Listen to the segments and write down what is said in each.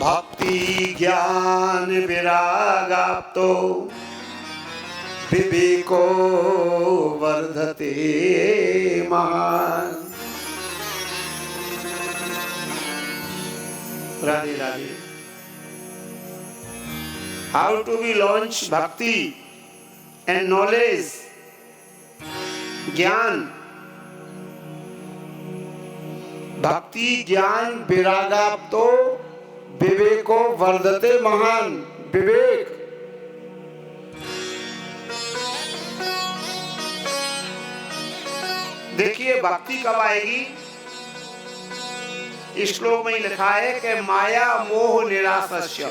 भक्ति ज्ञान विरागाप्तो विवेको वर्धते महान। Radhe Radhe. How to be launch bhakti and knowledge, ज्ञान, भक्ति ज्ञान विरागाप्तो विवेको वर्धते महान। विवेक, देखिए भक्ति कब आएगी? इस श्लोक में लिखा है कि माया मोह निराशस्य।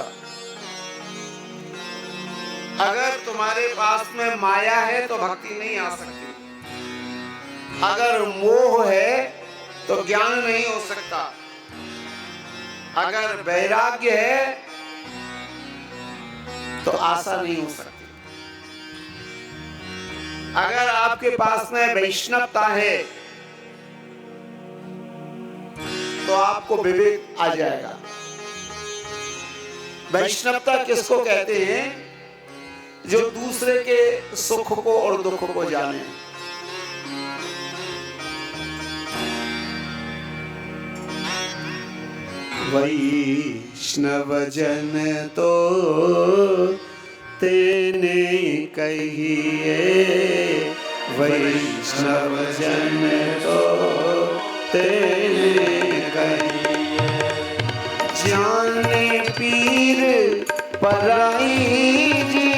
अगर तुम्हारे पास में माया है तो भक्ति नहीं आ सकती, अगर मोह है तो ज्ञान नहीं हो सकता, अगर वैराग्य है तो आशा नहीं हो सकती, अगर आपके पास में वैष्णवता है तो आपको विवेक आ जाएगा। वैष्णवता किसको कहते हैं? जो दूसरे के सुख को और दुख को जाने। वैष्णव जन तो तेने कहिए, वैष्णव जन तो तेने कहिए, जाने पीर पराई जी,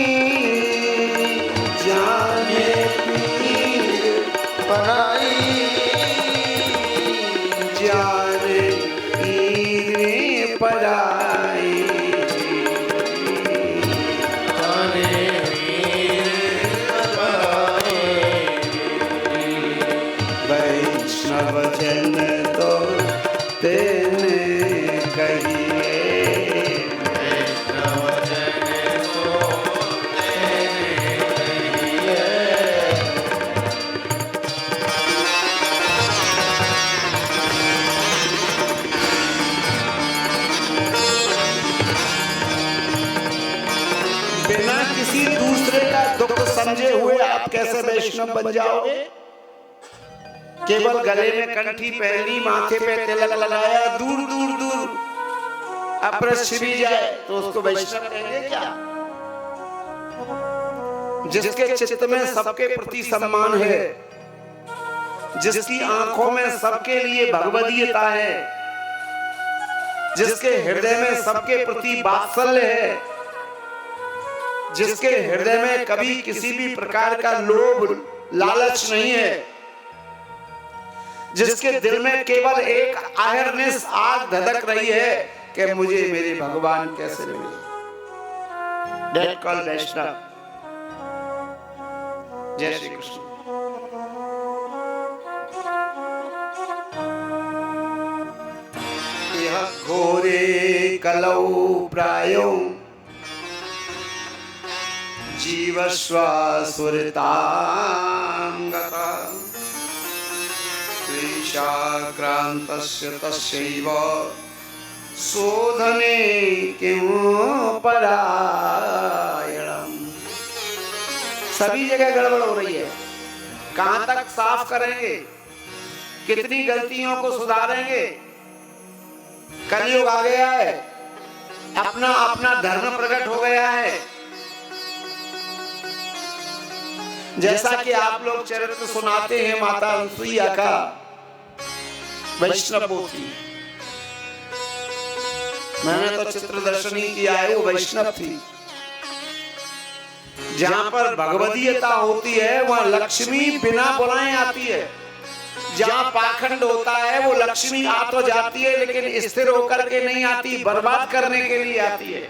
जाने पीर पराई, जाने पीर पराई, जाने पीर पराई, वैष्णव जन तो तेने कहिए, वैष्णव जन तो तेने कहिए। बिना किसी दूसरे का दुख समझे हुए आप कैसे वैष्णव बन जाओगे? केवल गले में कंठी पहनी, माथे पे तिलक लगाया, दूर दूर दूर अप्रश्न भी जाए तो उसको वैष्णव कहेंगे क्या? जिसके चित्त में सबके प्रति सम्मान है, जिसकी आंखों में सबके लिए भगवदीयता है, जिसके हृदय में सबके प्रति वात्सल्य है, जिसके हृदय में कभी किसी भी प्रकार का लोभ लालच नहीं है, जिसके दिल में केवल एक अहिर्निश आग धधक रही है कि मुझे मेरे भगवान कैसे मिले। That called वैष्णव। जय श्री कृष्ण। यह घोरे कलौ प्रायो जीवस्वासुरतांगता क्रांतस्य तस्यैव शोधने किं परायणम्। सभी जगह गड़बड़ हो रही है। कहां तक साफ करेंगे? कितनी गलतियों को सुधारेंगे? कलयुग आ गया है, अपना अपना धर्म प्रकट हो गया है। जैसा कि आप लोग चरित्र सुनाते हैं माता अनसुईया का, वैष्णव थी। मैंने तो चित्र दर्शनी किया है, वो वैष्णव थी। जहां पर भगवदीयता होती है वहां लक्ष्मी बिना बुलाए आती है। जहां पाखंड होता है वो लक्ष्मी आ तो जाती है लेकिन स्थिर होकर के नहीं आती, बर्बाद करने के लिए आती है।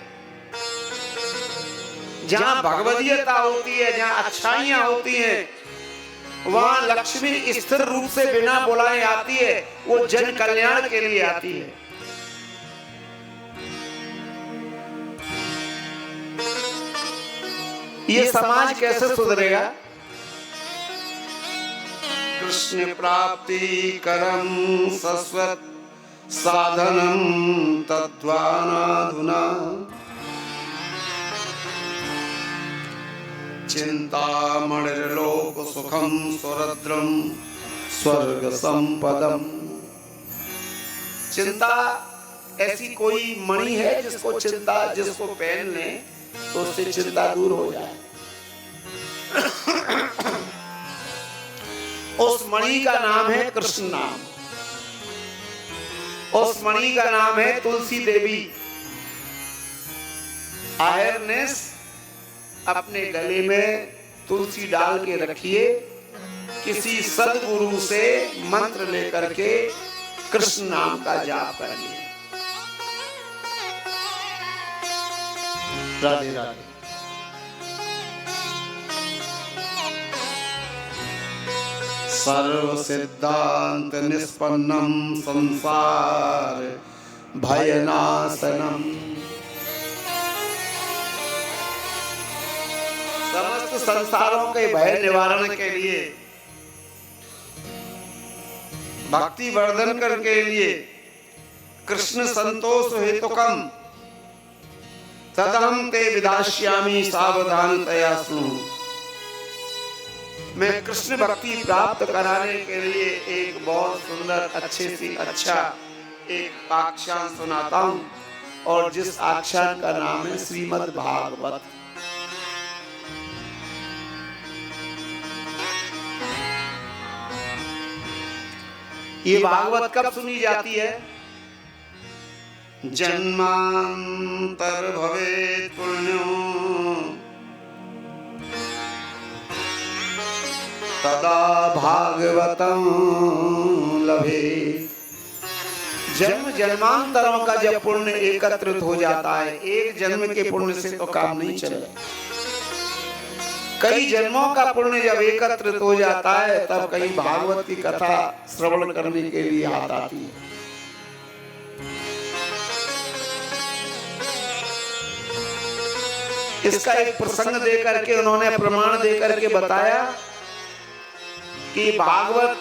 जहां भगवदीयता होती है, जहां अच्छाइयां होती हैं, वहां लक्ष्मी स्थिर रूप से बिना बुलाए आती है। वो जन कल्याण के लिए आती है। ये समाज कैसे सुधरेगा? कृष्ण प्राप्ति करम सस्वत साधनं तद्वानाधुना चिंतामणिर्लोक सुखम स्वरद्रम स्वर्ग संपदम। चिंता ऐसी कोई मणि है जिसको पहन ले तो उससे चिंता दूर हो जाए। उस मणि का नाम है कृष्ण नाम, उस मणि का नाम है तुलसी देवी। आयरनेस अपने गले में तुलसी डाल के रखिए, किसी सद्गुरु से मंत्र लेकर के कृष्ण नाम का जाप करिए। राधे राधे। सर्व सिद्धांत निष्पन्नम संसार भयनाशनम। समस्त संसारों के भय निवारण के लिए, भक्ति वर्धन करने के लिए, कृष्ण संतोष हेतुकम तदहं ते विदास्यामि सावधानतया सुनो। मैं कृष्ण भक्ति प्राप्त कराने के लिए एक बहुत सुंदर अच्छे से अच्छा एक आख्यान सुनाता हूं, और जिस आख्यान का नाम है श्रीमद् भागवत। ये भागवत कब सुनी जाती है? जन्मांतर भवेत् पुण्यो तदा भागवतं लभेत्। जन्म जन्मांतरों का जब पुण्य एकत्रित हो जाता है, एक जन्म के पुण्य से तो काम नहीं चलेगा। कई जन्मों का पुण्य जब एकत्रित हो जाता है तब कहीं भागवत की कथा श्रवण करने के लिए हाथ आती है। इसका एक प्रसंग दे करके उन्होंने प्रमाण दे करके बताया कि भागवत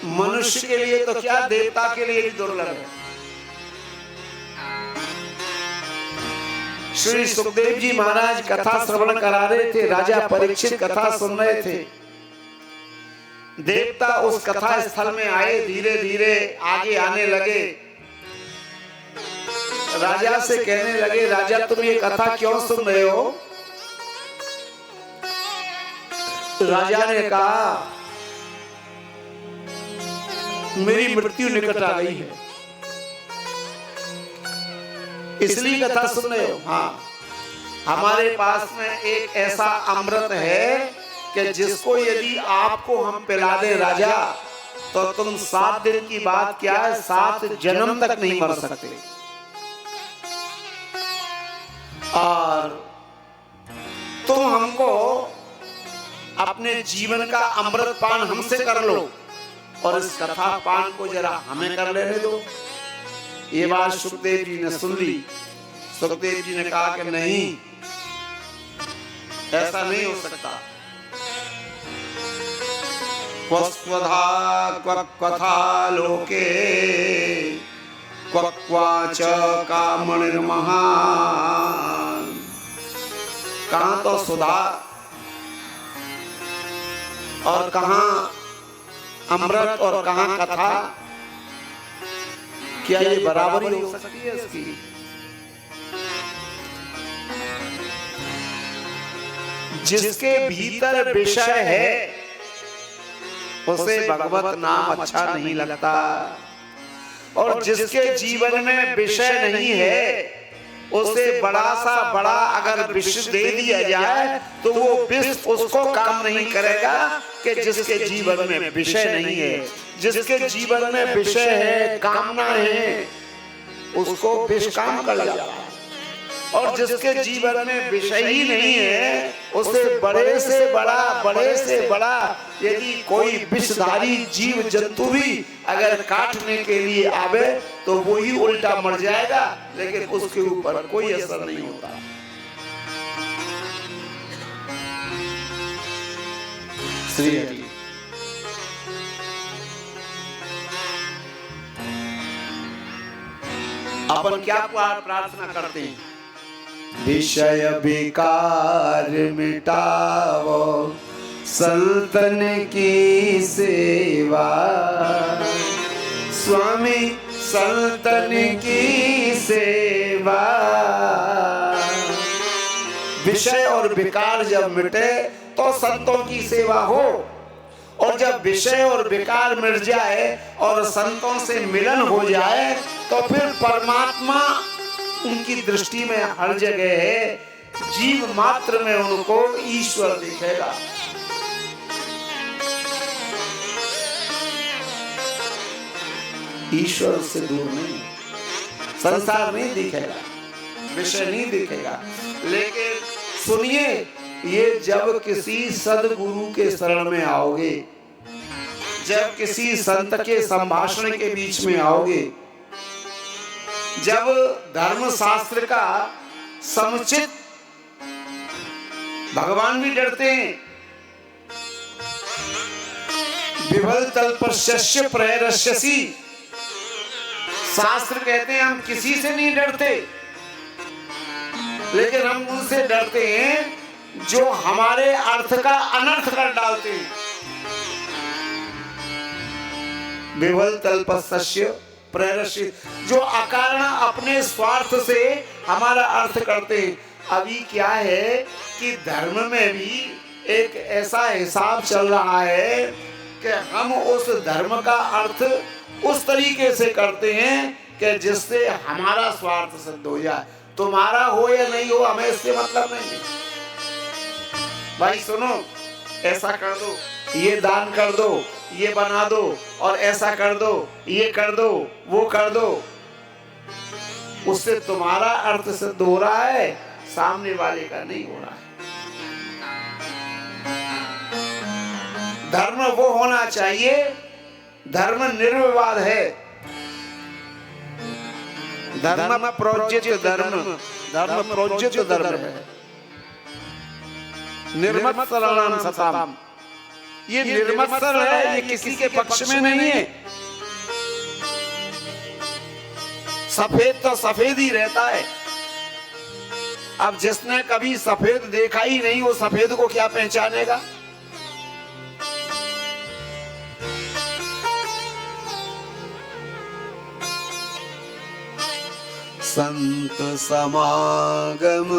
मनुष्य के लिए तो क्या, देवता के लिए भी दुर्लभ है। श्री सुखदेव जी महाराज कथा श्रवण करा रहे थे, राजा परीक्षित कथा सुन रहे थे। देवता उस कथा स्थल में आए, धीरे धीरे आगे आने लगे। राजा से कहने लगे, राजा तुम ये कथा क्यों सुन रहे हो? राजा ने कहा, मेरी मृत्यु निकट आ गई है, इसलिए कथा सुन रहे हो। हाँ, हमारे पास में एक ऐसा अमृत है कि जिसको यदि आपको हम पिला दें राजा, तो तुम 7 दिन की बात क्या है, 7 जन्म तक नहीं मर सकते। और तुम हमको अपने जीवन का अमृत पान हमसे कर लो, और इस कथा पान को जरा हमें कर लेने दो। ये बात सुखदेव जी ने सुन ली। सुखदेव जी ने कहा कि नहीं, ऐसा नहीं हो सकता। क्वस्वधा क्वक्वथा लोके क्वक्वाच कामणिर्महान। कहां तो सुधा और कहां अमृत और कहां कथा, क्या ये बराबरी हो सकती है इसकी? जिसके भीतर विषय है उसे भगवत नाम अच्छा नहीं लगता, और जिसके जीवन में विषय नहीं है उसे बड़ा सा बड़ा अगर विष दे दिया जाए तो वो विष उसको काम नहीं करेगा कि जिसके जीवन में विषय नहीं है। जिसके जीवन में विषय है, कामना है, उसको विष काम कर जाता है, और जिसके जीवन में विषय ही नहीं है उसे बड़े से बड़ा यदि कोई विषधारी जीव जंतु भी अगर काटने के लिए आवे तो वो ही उल्टा मर जाएगा, लेकिन उसके ऊपर कोई असर नहीं होता। श्री हरि। अपन क्या प्रार्थना करते हैं? विषय विकार मिटावो संतन की सेवा, स्वामी संतन की सेवा। विषय और विकार जब मिटे तो संतों की सेवा हो, और जब विषय और विकार मिट जाए और संतों से मिलन हो जाए तो फिर परमात्मा उनकी दृष्टि में हर जगह है, जीव मात्र में उनको ईश्वर दिखेगा। ईश्वर से दूर नहीं, संसार नहीं दिखेगा, विषय नहीं दिखेगा। लेकिन सुनिए, ये जब किसी सदगुरु के शरण में आओगे, जब किसी संत के संभाषण के बीच में आओगे, जब धर्म शास्त्र का समुचित, भगवान भी डरते हैं, विभल तल्पस्य प्रयरस्यसि, शास्त्र कहते हैं हम किसी से नहीं डरते, लेकिन हम उनसे डरते हैं जो हमारे अर्थ का अनर्थ कर डालते हैं। विभल तल्पस्य प्रयरस्य, जो अकारण अपने स्वार्थ से हमारा अर्थ करते हैं। अभी क्या है कि धर्म में भी एक ऐसा हिसाब चल रहा है कि हम उस धर्म का अर्थ उस तरीके से करते हैं कि जिससे हमारा स्वार्थ सिद्ध हो जाए। तुम्हारा हो या नहीं हो, हमें इससे मतलब नहीं है। भाई सुनो, ऐसा कर दो, ये दान कर दो, ये बना दो, और ऐसा कर दो, ये कर दो, वो कर दो, उससे तुम्हारा अर्थ सिद्ध हो रहा है, सामने वाले का नहीं हो रहा है। धर्म वो होना चाहिए, धर्म निर्विवाद है, धर्म प्रोज्जित धर्म, धर्म प्रोज्जित धर्म है। निर्मत्सराणाम सताम, ये निर्मत्सर है, ये किसी के पक्ष में नहीं है। सफेद तो सफेद ही रहता है। अब जिसने कभी सफेद देखा ही नहीं, वो सफेद को क्या पहचानेगा? संत समागम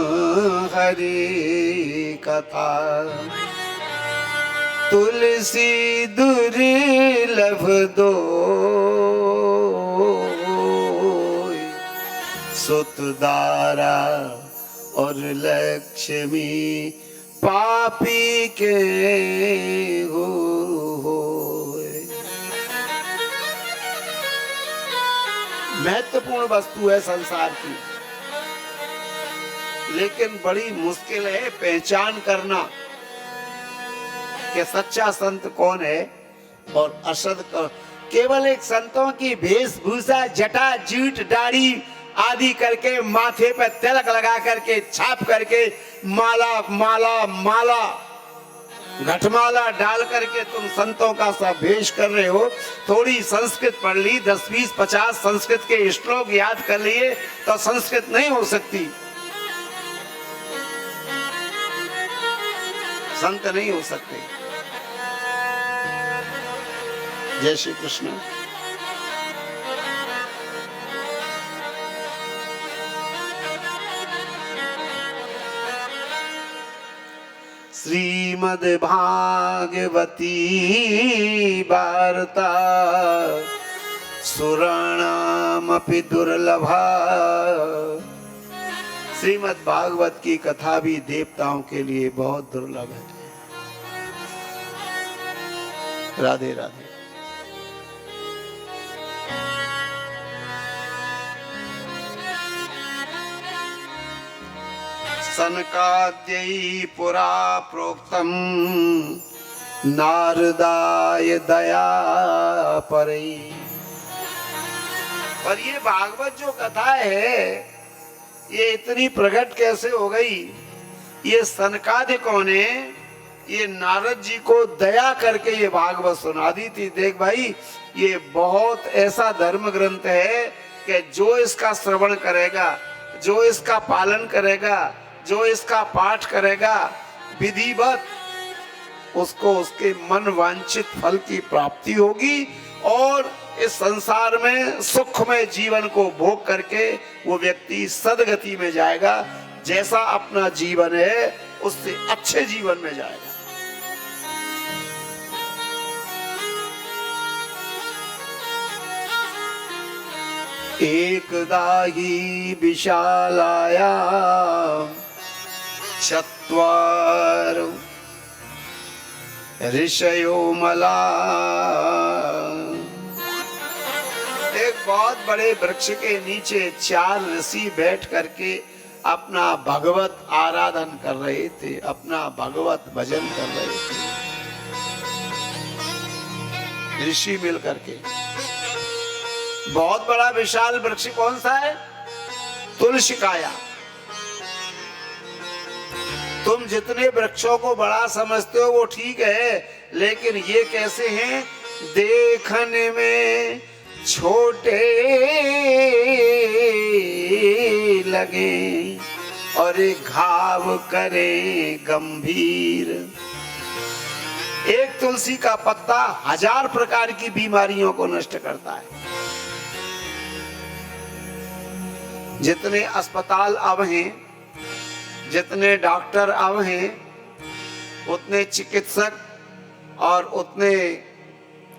हरि कथा, तुलसी दुर्लभ दो, सुतदारा और लक्ष्मी पापी के हो। महत्वपूर्ण वस्तु है संसार की, लेकिन बड़ी मुश्किल है पहचान करना कि सच्चा संत कौन है और असत कौन। केवल एक संतों की वेशभूषा, जटा, जूट, दाढ़ी आदि करके, माथे पर तिलक लगा करके, छाप करके, माला माला माला घटमाला डाल करके तुम संतों का सब भेष कर रहे हो। थोड़ी संस्कृत पढ़ ली, 10, 20, 50 संस्कृत के श्लोक याद कर लिए तो संस्कृत नहीं हो सकती, संत नहीं हो सकते। जय श्री कृष्ण। श्रीमद् भागवती वार्ता सुराणामपि दुर्लभा। श्रीमद् भागवत की कथा भी देवताओं के लिए बहुत दुर्लभ है। राधे राधे। सनकाद्यै पुरा प्रोक्तम नारदाय दया परई। पर ये भागवत जो कथा है ये इतनी प्रकट कैसे हो गई? ये सनकादि कौन है? ये नारद जी को दया करके ये भागवत सुना दी थी। देख भाई, ये बहुत ऐसा धर्म ग्रंथ है कि जो इसका श्रवण करेगा, जो इसका पालन करेगा, जो इसका पाठ करेगा विधिवत, उसको उसके मन वांछित फल की प्राप्ति होगी और इस संसार में सुखमय जीवन को भोग करके वो व्यक्ति सदगति में जाएगा। जैसा अपना जीवन है उससे अच्छे जीवन में जाएगा। एकदा ही विशालाया चत्वार ऋषयो मला। एक बहुत बड़े वृक्ष के नीचे 4 ऋषि बैठ करके अपना भगवत आराधन कर रहे थे, अपना भगवत भजन कर रहे थे। ऋषि मिल करके। बहुत बड़ा विशाल वृक्ष कौन सा है? तुलसिकाया। तुम जितने वृक्षों को बड़ा समझते हो वो ठीक है, लेकिन ये कैसे हैं? देखने में छोटे लगे और एक घाव करे गंभीर। एक तुलसी का पत्ता 1000 प्रकार की बीमारियों को नष्ट करता है। जितने अस्पताल अब हैं, जितने डॉक्टर अब हैं, उतने चिकित्सक और उतने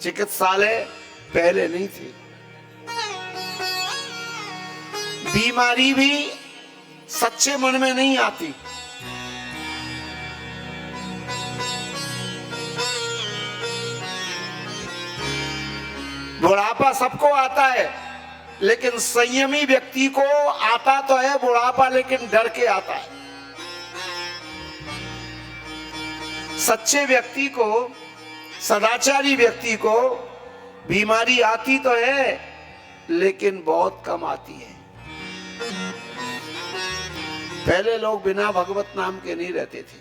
चिकित्सालय पहले नहीं थे। बीमारी भी सच्चे मन में नहीं आती। बुढ़ापा सबको आता है, लेकिन संयमी व्यक्ति को आता तो है बुढ़ापा, लेकिन डर के आता है। सच्चे व्यक्ति को, सदाचारी व्यक्ति को बीमारी आती तो है, लेकिन बहुत कम आती है। पहले लोग बिना भगवत नाम के नहीं रहते थे।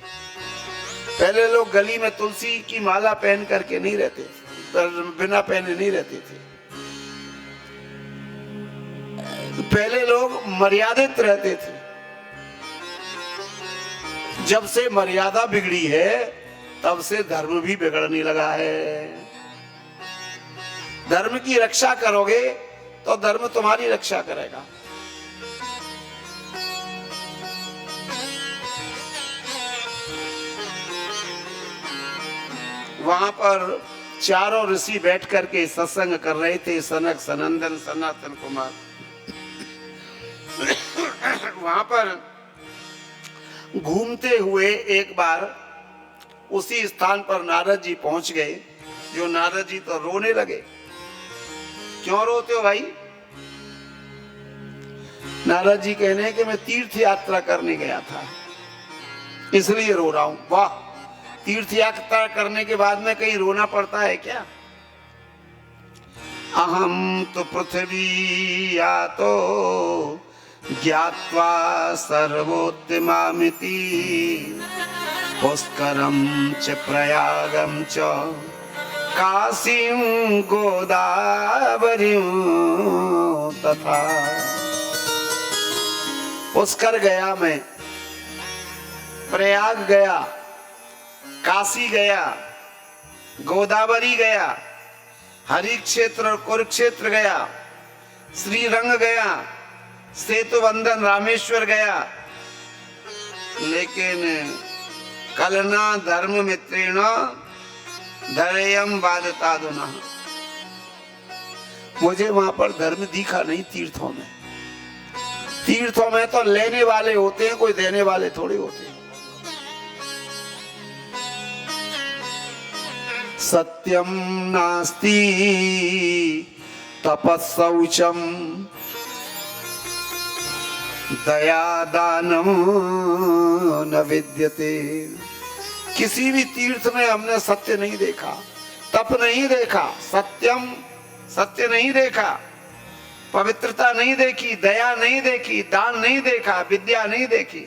पहले लोग गली में तुलसी की माला पहन करके नहीं रहते थे, बिना पहने नहीं रहते थे। पहले लोग मर्यादित रहते थे। जब से मर्यादा बिगड़ी है तब से धर्म भी बिगड़ने लगा है। धर्म की रक्षा करोगे तो धर्म तुम्हारी रक्षा करेगा। वहां पर चारों ऋषि बैठ करके सत्संग कर रहे थे, सनक, सनंदन, सनातन कुमार। वहां पर घूमते हुए एक बार उसी स्थान पर नारद जी पहुंच गए। जो नारद जी तो रोने लगे। क्यों रोते हो भाई? नारद जी कहने हैं कि मैं तीर्थ यात्रा करने गया था, इसलिए रो रहा हूं। वाह, तीर्थ यात्रा करने के बाद में कहीं रोना पड़ता है क्या? अहम तो पृथ्वी या तो ज्ञात्वा सर्वोत्तमामिति पुष्करम च प्रयागम च काशीं गोदावरीं तथा। पुष्कर गया मैं, प्रयाग गया, काशी गया, गोदावरी गया, हरि क्षेत्र और कुरुक्षेत्र गया, श्रीरंग गया, सेतु बंधन रामेश्वर गया, लेकिन कलना धर्म मित्रेण धैर्यं बाधतादुना। मुझे वहां पर धर्म दिखा नहीं। तीर्थों में, तीर्थों में तो लेने वाले होते हैं, कोई देने वाले थोड़े होते हैं। सत्यम नास्ति तपस्सौचम दया दानम न विद्यते। किसी भी तीर्थ में हमने सत्य नहीं देखा, तप नहीं देखा, सत्यम सत्य नहीं देखा, पवित्रता नहीं देखी, दया नहीं देखी, दान नहीं देखा, विद्या नहीं देखी।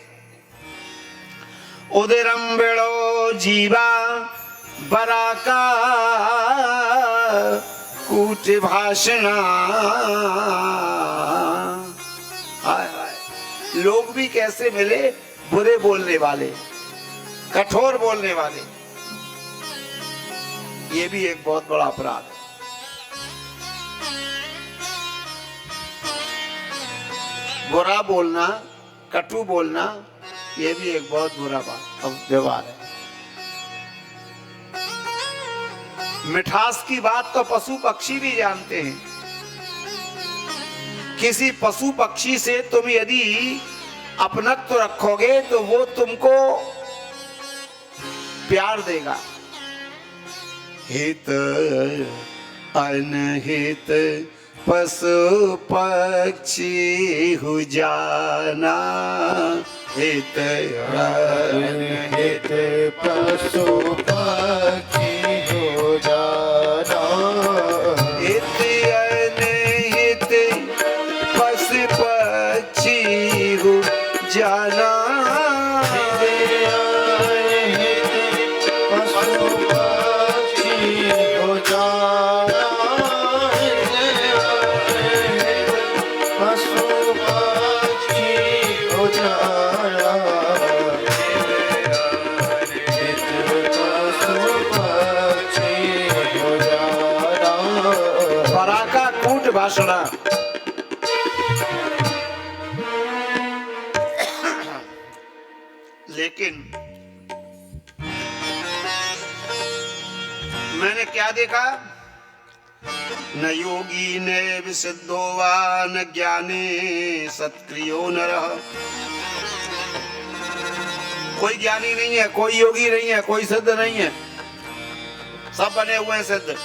उदरम वेणो जीवा बराका कूट भाषणा। हाय हाय, लोग भी कैसे मिले, बुरे बोलने वाले, कठोर बोलने वाले। ये भी एक बहुत बड़ा अपराध है। बुरा बोलना, कटु बोलना, ये भी एक बहुत बुरा बात व्यवहार है। मिठास की बात तो पशु पक्षी भी जानते हैं। किसी पशु पक्षी से तुम यदि अपनत्व रखोगे तो वो तुमको प्यार देगा। हित अनहित पशु पक्षी हु जाना, हित अनहित पशु पक्षी हो जाना, हित अनहित पशु पक्षी हु जाना, पशु पक्षी हो जाना, पशु पक्षी हो जाना, पशु पक्षी हो जाना। पराका कूट भाषणा। लेकिन मैंने क्या देखा, न योगी ने विसिद्धो वा न ज्ञानी सत्क्रियो नरः। कोई ज्ञानी नहीं है, कोई योगी नहीं है, कोई सिद्ध नहीं है, सब बने हुए हैं सिद्ध।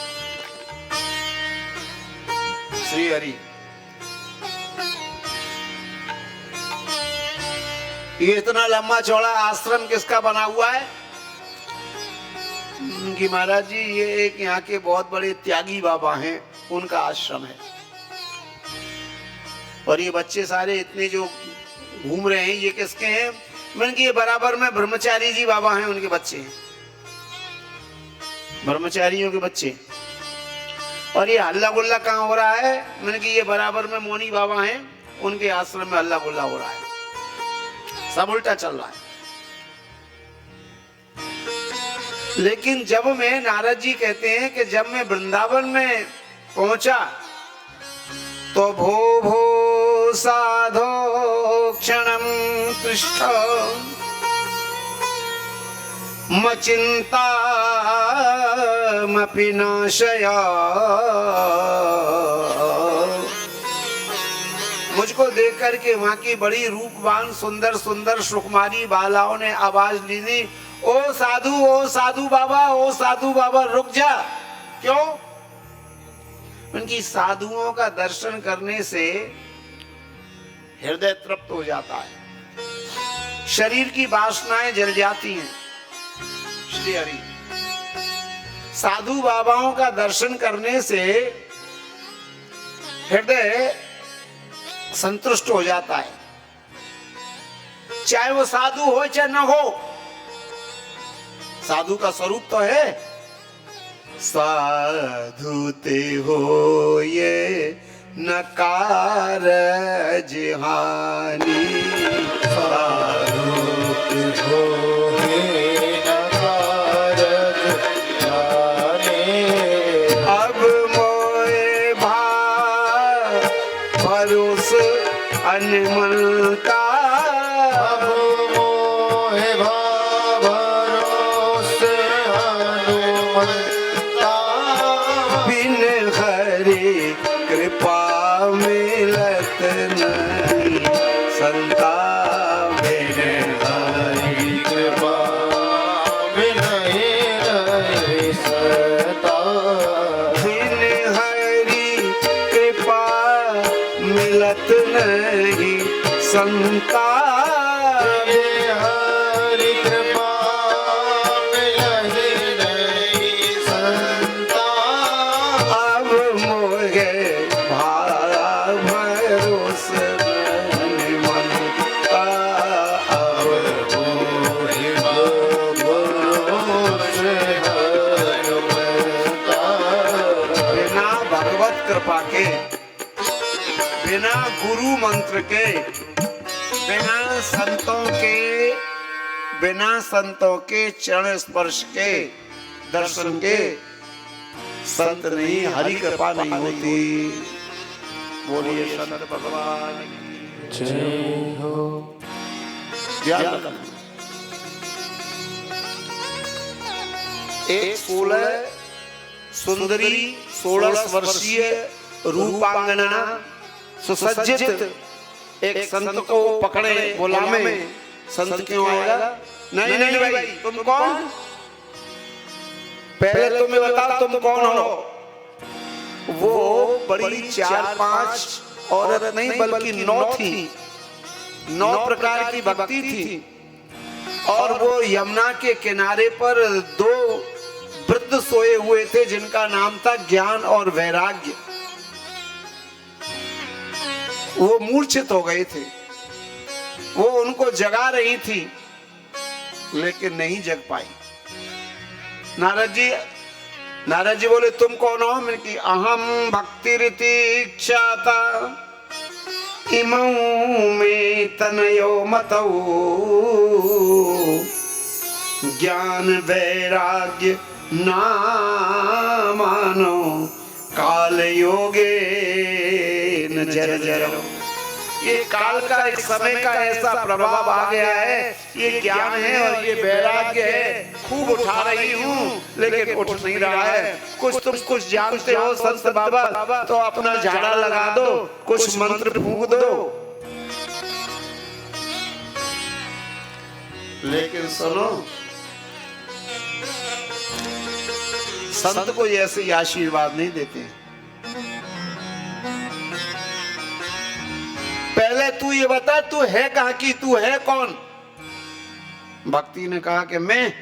श्री हरि। ये इतना लंबा चौड़ा आश्रम किसका बना हुआ है? कि महाराज जी ये एक यहाँ के बहुत बड़े त्यागी बाबा हैं, उनका आश्रम है। और ये बच्चे सारे इतने जो घूम रहे हैं ये किसके हैं? मैंने कि ये बराबर में ब्रह्मचारी जी बाबा हैं, उनके बच्चे हैं, ब्रह्मचारियों के बच्चे। और ये हल्ला गुल्ला कहाँ हो रहा है? मैंने कि ये बराबर में मौनी बाबा हैं, उनके आश्रम में हल्ला गुल्ला हो रहा है। सब उल्टा चल रहा है। लेकिन जब मैं, नारद जी कहते हैं कि जब मैं वृंदावन में पहुंचा तो भो भो साधो क्षणम तिष्ठ मचिंता मपि नाशया। मुझको देख करके वहां की बड़ी रूपवान सुंदर सुंदर सुकुमारी बालाओं ने आवाज दी थी, ओ साधु बाबा, ओ साधु बाबा रुक जा। क्यों? उनकी साधुओं का दर्शन करने से हृदय तृप्त हो जाता है, शरीर की वासनाएं जल जाती हैं। श्री हरि। साधु बाबाओं का दर्शन करने से हृदय संतुष्ट हो जाता है, चाहे वो साधु हो चाहे न हो। साधु का स्वरूप तो है, साधु ते हो ये न कारज हानि, साधु ते हो ये न कारज हानि। अब मोए भरोस अनमनता, अब मोहे भरोसे हनुमंता। बिन हरि कृपा मिलत नहीं संता, बिन हरि कृपा मिलहि नहीं सता। बिन हरि कृपा मिलत नहीं संता। बिन हरि कृपा मिलहि नहीं संता। अब मोहे भरोस मनता, अब मोहि भरोसे हनुमंता। बिना गुरु मंत्र के, बिना संतों के चरण स्पर्श के, दर्शन के संत नहीं, हरि कृपा नहीं होती। बोलिए संत भगवान जय हो। ध्यान रखना। एक 16 सुंदरी 16 वर्षीय रूपांगना सुसज्जित एक संत को पकड़े, बोला में संत क्यों आएगा? नहीं नहीं भाई, तुम कौन? पहले तुम्हें बताओ तुम कौन हो? वो बड़ी 4-5 औरत नहीं बल्कि 9 थी, 9 प्रकार की भक्ति थी। और वो यमुना के किनारे पर 2 वृद्ध सोए हुए थे जिनका नाम था ज्ञान और वैराग्य। वो मूर्छित हो गए थे, वो उनको जगा रही थी लेकिन नहीं जग पाई। नारद जी बोले तुम कौन हो? मैंने कि अहम भक्ति रीति इच्छाता इमऊ में तनयो मतौ ज्ञान वैराग्य ना मानो काल योगे न जर जरो। ये काल का एक समय का ऐसा प्रभाव आ गया है, ये ज्ञान है और ये वैराग्य है, खूब उठा रही हूँ लेकिन उठ नहीं रहा है। कुछ जानते हो संत बाबा तो अपना झाड़ा लगा दो, कुछ मंत्र फूंक दो। लेकिन सुनो, संत को ऐसे आशीर्वाद नहीं देते। पहले तू ये बता, तू है कहां की, तू है कौन? भक्ति ने कहा कि मैं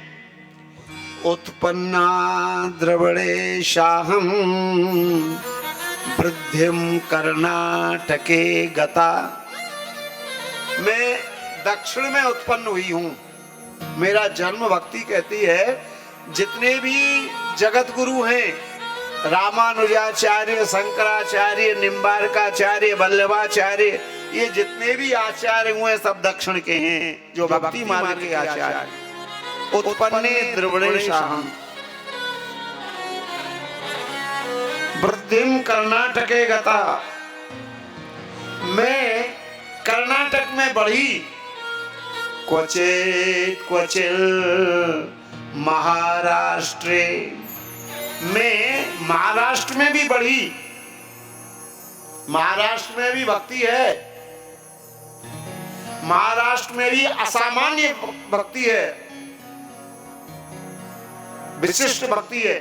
उत्पन्ना द्रविड़ेशाहम वृद्धिम कर्नाटके गता। मैं दक्षिण में उत्पन्न हुई हूं, मेरा जन्म, भक्ति कहती है, जितने भी जगत गुरु हैं, रामानुजाचार्य, शंकराचार्य, निम्बारकाचार्य, वल्लभाचार्य, ये जितने भी आचार्य हुए सब दक्षिण के हैं, जो भक्ति मार्ग के आचार्य। उत्पन्ने द्रविड़ेशाहम वृद्धिम कर्नाटके गता। मैं कर्नाटक में बढ़ी, क्वचिल महाराष्ट्र में, महाराष्ट्र में भी बढ़ी, महाराष्ट्र में भी भक्ति है, महाराष्ट्र में भी असामान्य भक्ति है, विशिष्ट भक्ति है।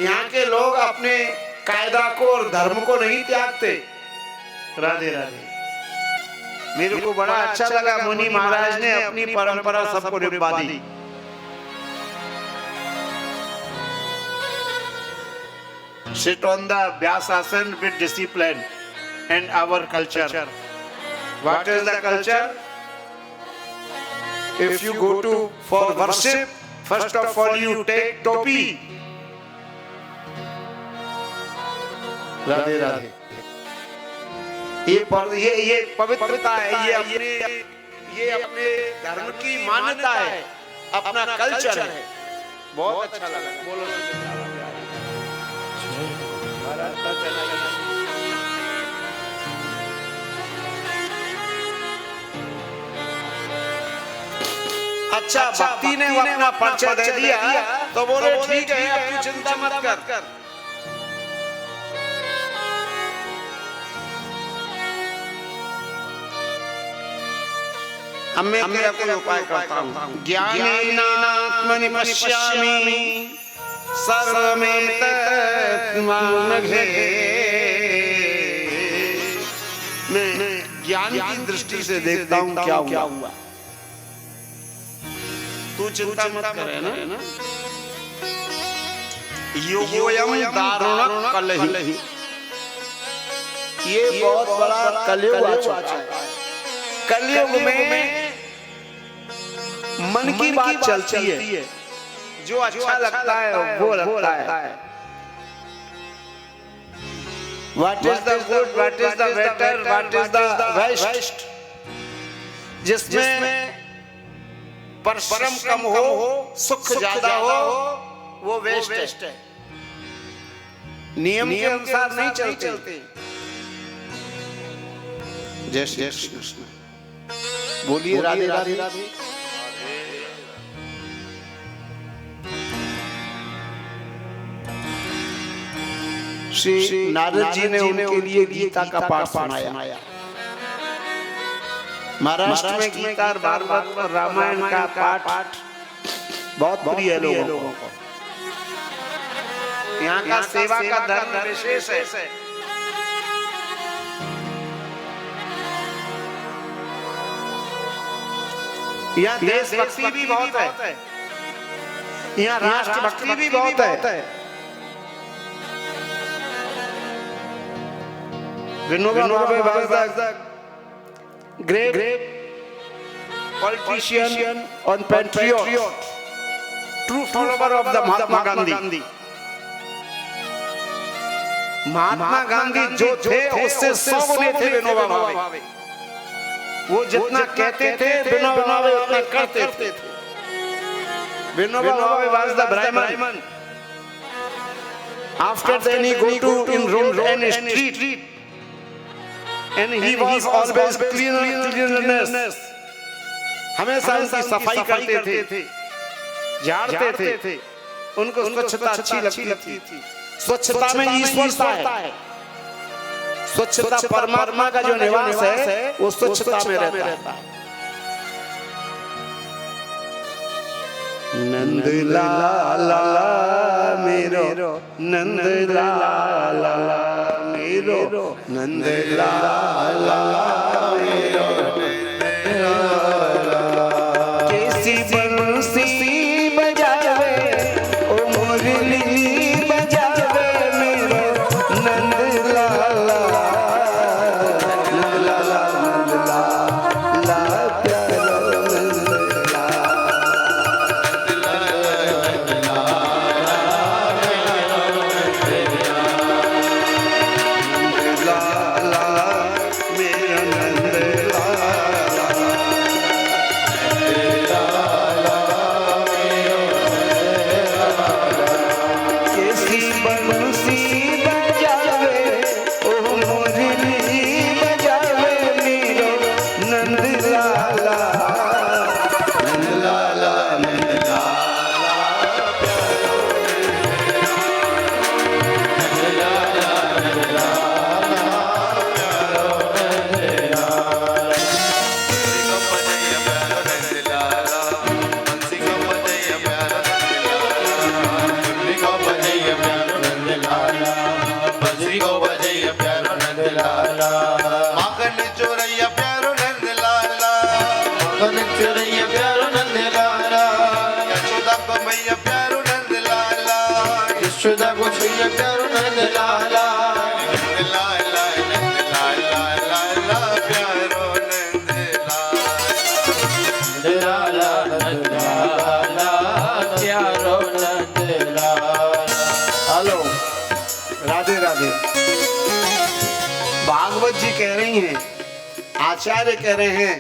यहाँ के लोग अपने कायदा को और धर्म को नहीं त्यागते। राधे राधे। मेरे को बड़ा अच्छा लगा, मुनि महाराज ने अपनी परंपरा सबको निभा दी। Sit on the Vyasasana with discipline and our culture. What is the culture? If you go to for worship, first of all you take topi. Radhe Radhe. ये पवित्रता है, ये अपने धर्म की मान्यता है, अपना कल्चर है। बहुत अच्छा लगा। बोलो अच्छा, भक्ति ने अपना परिचय दे दिया तो बोले ठीक है, अब तू चिंता मत कर। मैं तेरा कोई उपाय करता हूँ। ज्ञानेनात्मनि पश्यामि सर्वमेतत्मानघे। मैं ज्ञान की दृष्टि से देखता हूँ क्या हुआ। तू चिंता मत करे ना। योगोयम दारुण कलहि, ये बहुत बड़ा कलयुग आ चुका है। कलयुग में मन की बात चलती है, जो अच्छा लगता है वो लगता है। What is the good, what is the better, what is the best? जिसमें परिश्रम कम हो, सुख ज्यादा हो, वो वेस्ट है। नियम के अनुसार नहीं चलते। जय श्री कृष्ण। बोलिए राधे राधे राधे। श्री नारद जी ने उनके लिए गीता का पाठ सुनाया। महाराष्ट्र में गीता और भागवत और रामायण का पाठ बहुत प्रिय है लोगों को। यहाँ का सेवा का धर्म विशेष है। यहाँ देशभक्ति भी बहुत है, यहाँ राष्ट्रभक्ति भी बहुत है। Vinoba Bhave was the great politician and patriot, true follower of the Mahatma Gandhi. Mahatma Gandhi जो थे उससे 100 गुने थे विनोबा भावे। वो जितना कहते थे विनोबा भावे उतना करते थे। Vinoba Bhave was the Brahman. After then he go to in road and street, and he was always cleanliness. हमेशा उनकी सफाई करते थे, झाड़ते थे। उनको स्वच्छता अच्छी लगती थी। स्वच्छता में ईश्वरता है। स्वच्छता परमात्मा का जो निवास है वो स्वच्छता में रहता है। नंद लाला मेरो, नंद लाला मेरो, नंद लाला मेरो, कैसी बंसी बजावे ओ मुरली बजावे मेरो नंद लाला, नंद लाला, नंद लाला प्यारो नंद यशोदा को भैया प्यारो नंद लाला, नंद लाला, नंद लाला, लाला प्यारो नंद लाला, नंद लाला, प्यारो नंद लाला। हेलो, राधे राधे। भागवत जी कह रही हैं, आचार्य कह रहे हैं,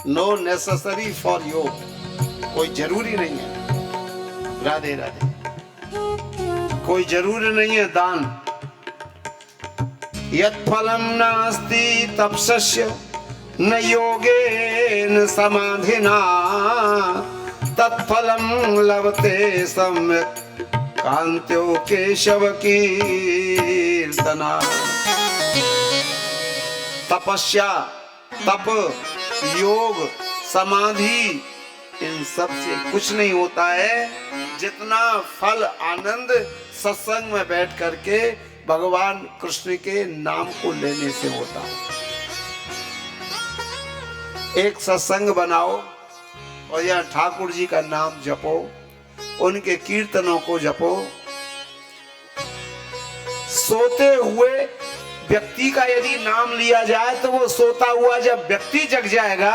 नो नेसेसरी फॉर योग, कोई जरूरी नहीं है। राधे राधे। कोई जरूरी नहीं है दान। यत् फलम नास्ति तपस्या न योगेन समाधिना तत्फलम लभते सम्यक् कांत्यो केशव कीर्तना। तपस्या, तप, योग, समाधि, इन सब से कुछ नहीं होता है जितना फल आनंद सत्संग में बैठ करके भगवान कृष्ण के नाम को लेने से होता है। एक सत्संग बनाओ और यहाँ ठाकुर जी का नाम जपो, उनके कीर्तनों को जपो। सोते हुए व्यक्ति का यदि नाम लिया जाए तो वो सोता हुआ जब व्यक्ति जग जाएगा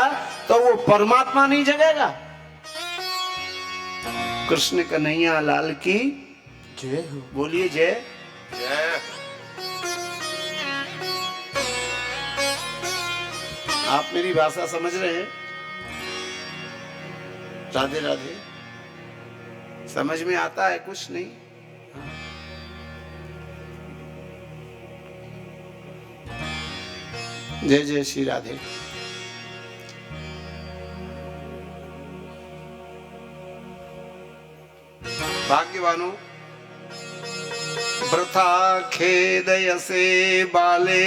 तो वो परमात्मा नहीं जगेगा। कृष्ण कन्हैया लाल की जय हो। बोलिए जय। आप मेरी भाषा समझ रहे हैं? राधे राधे। समझ में आता है? कुछ नहीं। जय जय श्री राधे। भाग्यवानों, वृथा खेदयसे बाले,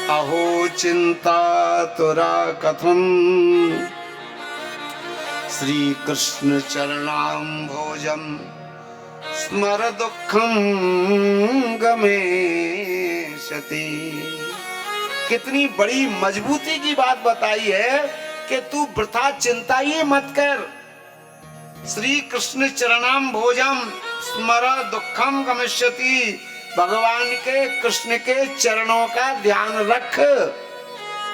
अहो चिंता तुरा कथम, श्री कृष्ण चरणाम्भोजम स्मर दुखम गमेशति। कितनी बड़ी मजबूती की बात बताई है कि तू वृथा चिंता ही मत कर। श्री कृष्ण चरणाम्भोजम स्मर दुखम गमिष्यति। भगवान के कृष्ण के चरणों का ध्यान रख,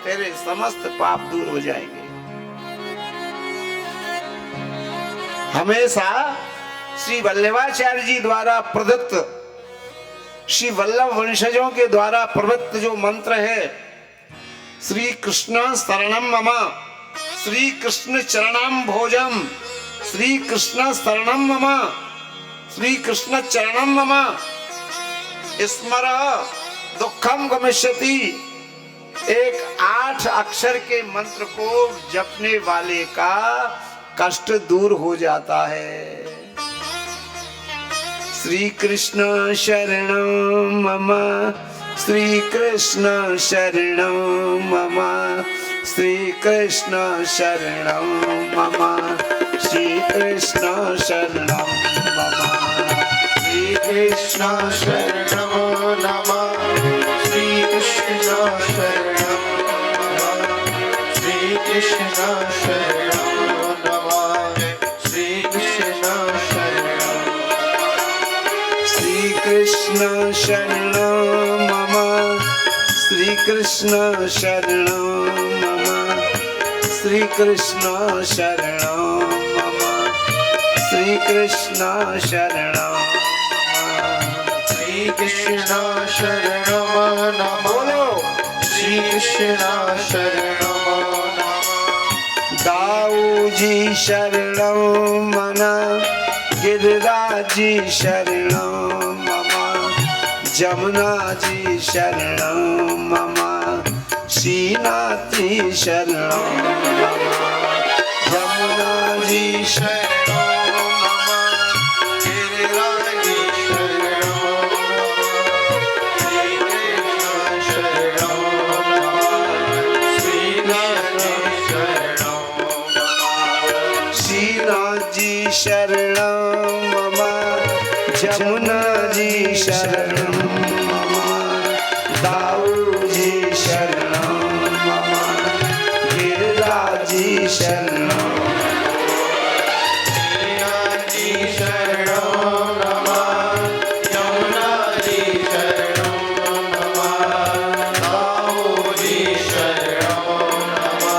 तेरे समस्त पाप दूर हो जाएंगे। हमेशा श्री वल्लभाचार्य जी द्वारा प्रदत्त, श्री वल्लभ वंशजों के द्वारा प्रवृत्त जो मंत्र है, श्री कृष्ण शरणम मम, श्री कृष्ण चरणाम्भोजम, श्री कृष्ण शरणम मम, श्री कृष्ण चरणम मम, स्मर दुखम गमिष्यति। एक 8 अक्षर के मंत्र को जपने वाले का कष्ट दूर हो जाता है। श्री कृष्ण शरणं मम, श्री कृष्ण शरणं मम, श्री कृष्ण शरणं मम, श्री कृष्ण शरणं मम, श्री कृष्ण शरणं नमः, श्री कृष्ण शरणं नमः, श्री कृष्ण शरणं कृष्ण शरणं मम, श्री कृष्ण शरणं मम, श्री कृष्ण शरणं मम, श्री कृष्ण शरणं मम, श्री कृष्ण शरणं नमः, बोलो श्री कृष्ण शरणं नमः। दाऊ जी शरणं मना, गिरिराजी शरणं मम, जमुना जी शरणं मम, श्रीनाथी शरणं मम, जमुना जी शरणं मम, गिरिराजी शरणं मम, श्रीकृष्ण शरणं मम, श्रीनाथी शरणं मम, श्रीनाथ जी शरणं मम, जमुना जी शरणं मम, दाऊ जी शरणं मम, गिरिराज जी शरणं, श्रीनाथ जी शरणं नमः, जमुना जी शरणं नमः, दाऊ जी शरणं नमः,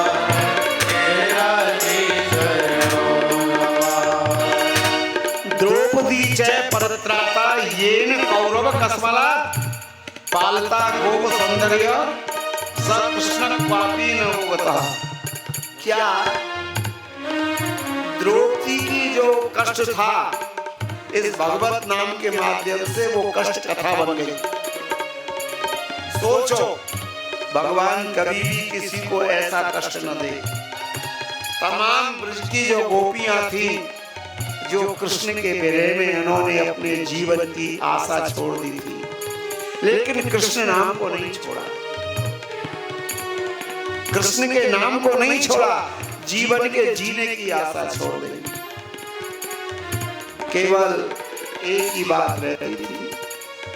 गिरिराज जी शरणं नमः। द्रौपदी च परत्राता येन कौरव कस्मला, पालता गोप सौंदर्य स कृष्ण क्वापी न होता। क्या द्रौपदी की जो कष्ट था, इस भगवत नाम के माध्यम से वो कष्ट कथा बन गई। सोचो, भगवान कभी भी किसी को ऐसा कष्ट न दे। तमाम ब्रज की जो गोपियां थी, जो कृष्ण के विरह में उन्होंने अपने जीवन की आशा छोड़ दी थी, लेकिन कृष्ण नाम को नहीं छोड़ा, कृष्ण के नाम को नहीं छोड़ा, जीवन के जीने की आशा छोड़ दी। केवल एक ही बात रहती थी,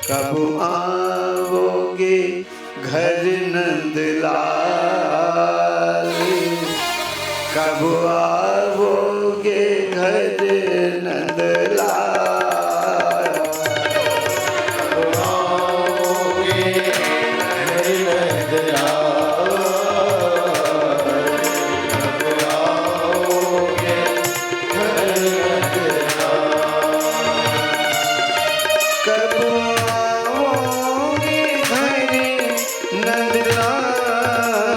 कब आओगे घर नंदलाल, कब आओगे घर नंदलाल, कब आओगे घर नंदलाल, कब आओगे घर नंदलाल, कब आओगे घर नंदलाल,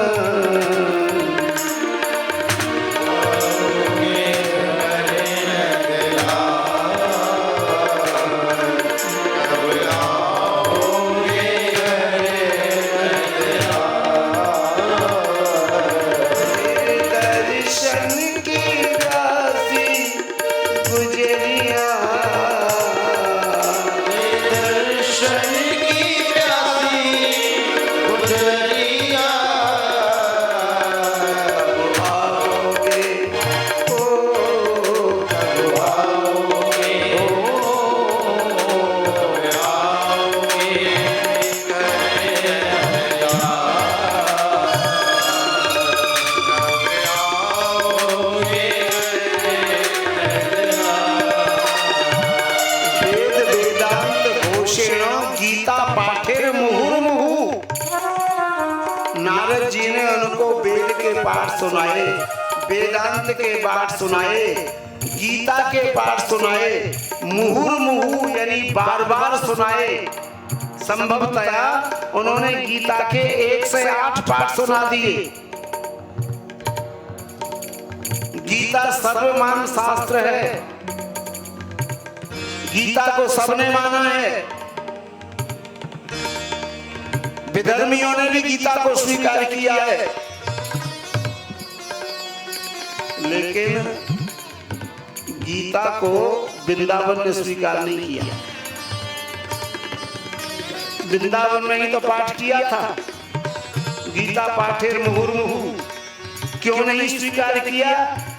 नारद जी ने उनको वेद के पाठ सुनाए, वेदांत के पाठ सुनाए, गीता के पाठ सुनाए, मुहुर्मुहु यानी बार बार सुनाए। संभवतया उन्होंने गीता के 1 से 8 पाठ सुना दिए। गीता सर्वमान शास्त्र है, गीता को सबने माना है। विधर्मियों ने भी गीता को स्वीकार किया है, लेकिन गीता को वृंदावन ने स्वीकार नहीं किया। वृंदावन में ही तो पाठ किया था, गीता पाठेर मुहुर्मुहु। क्यों नहीं स्वीकार किया?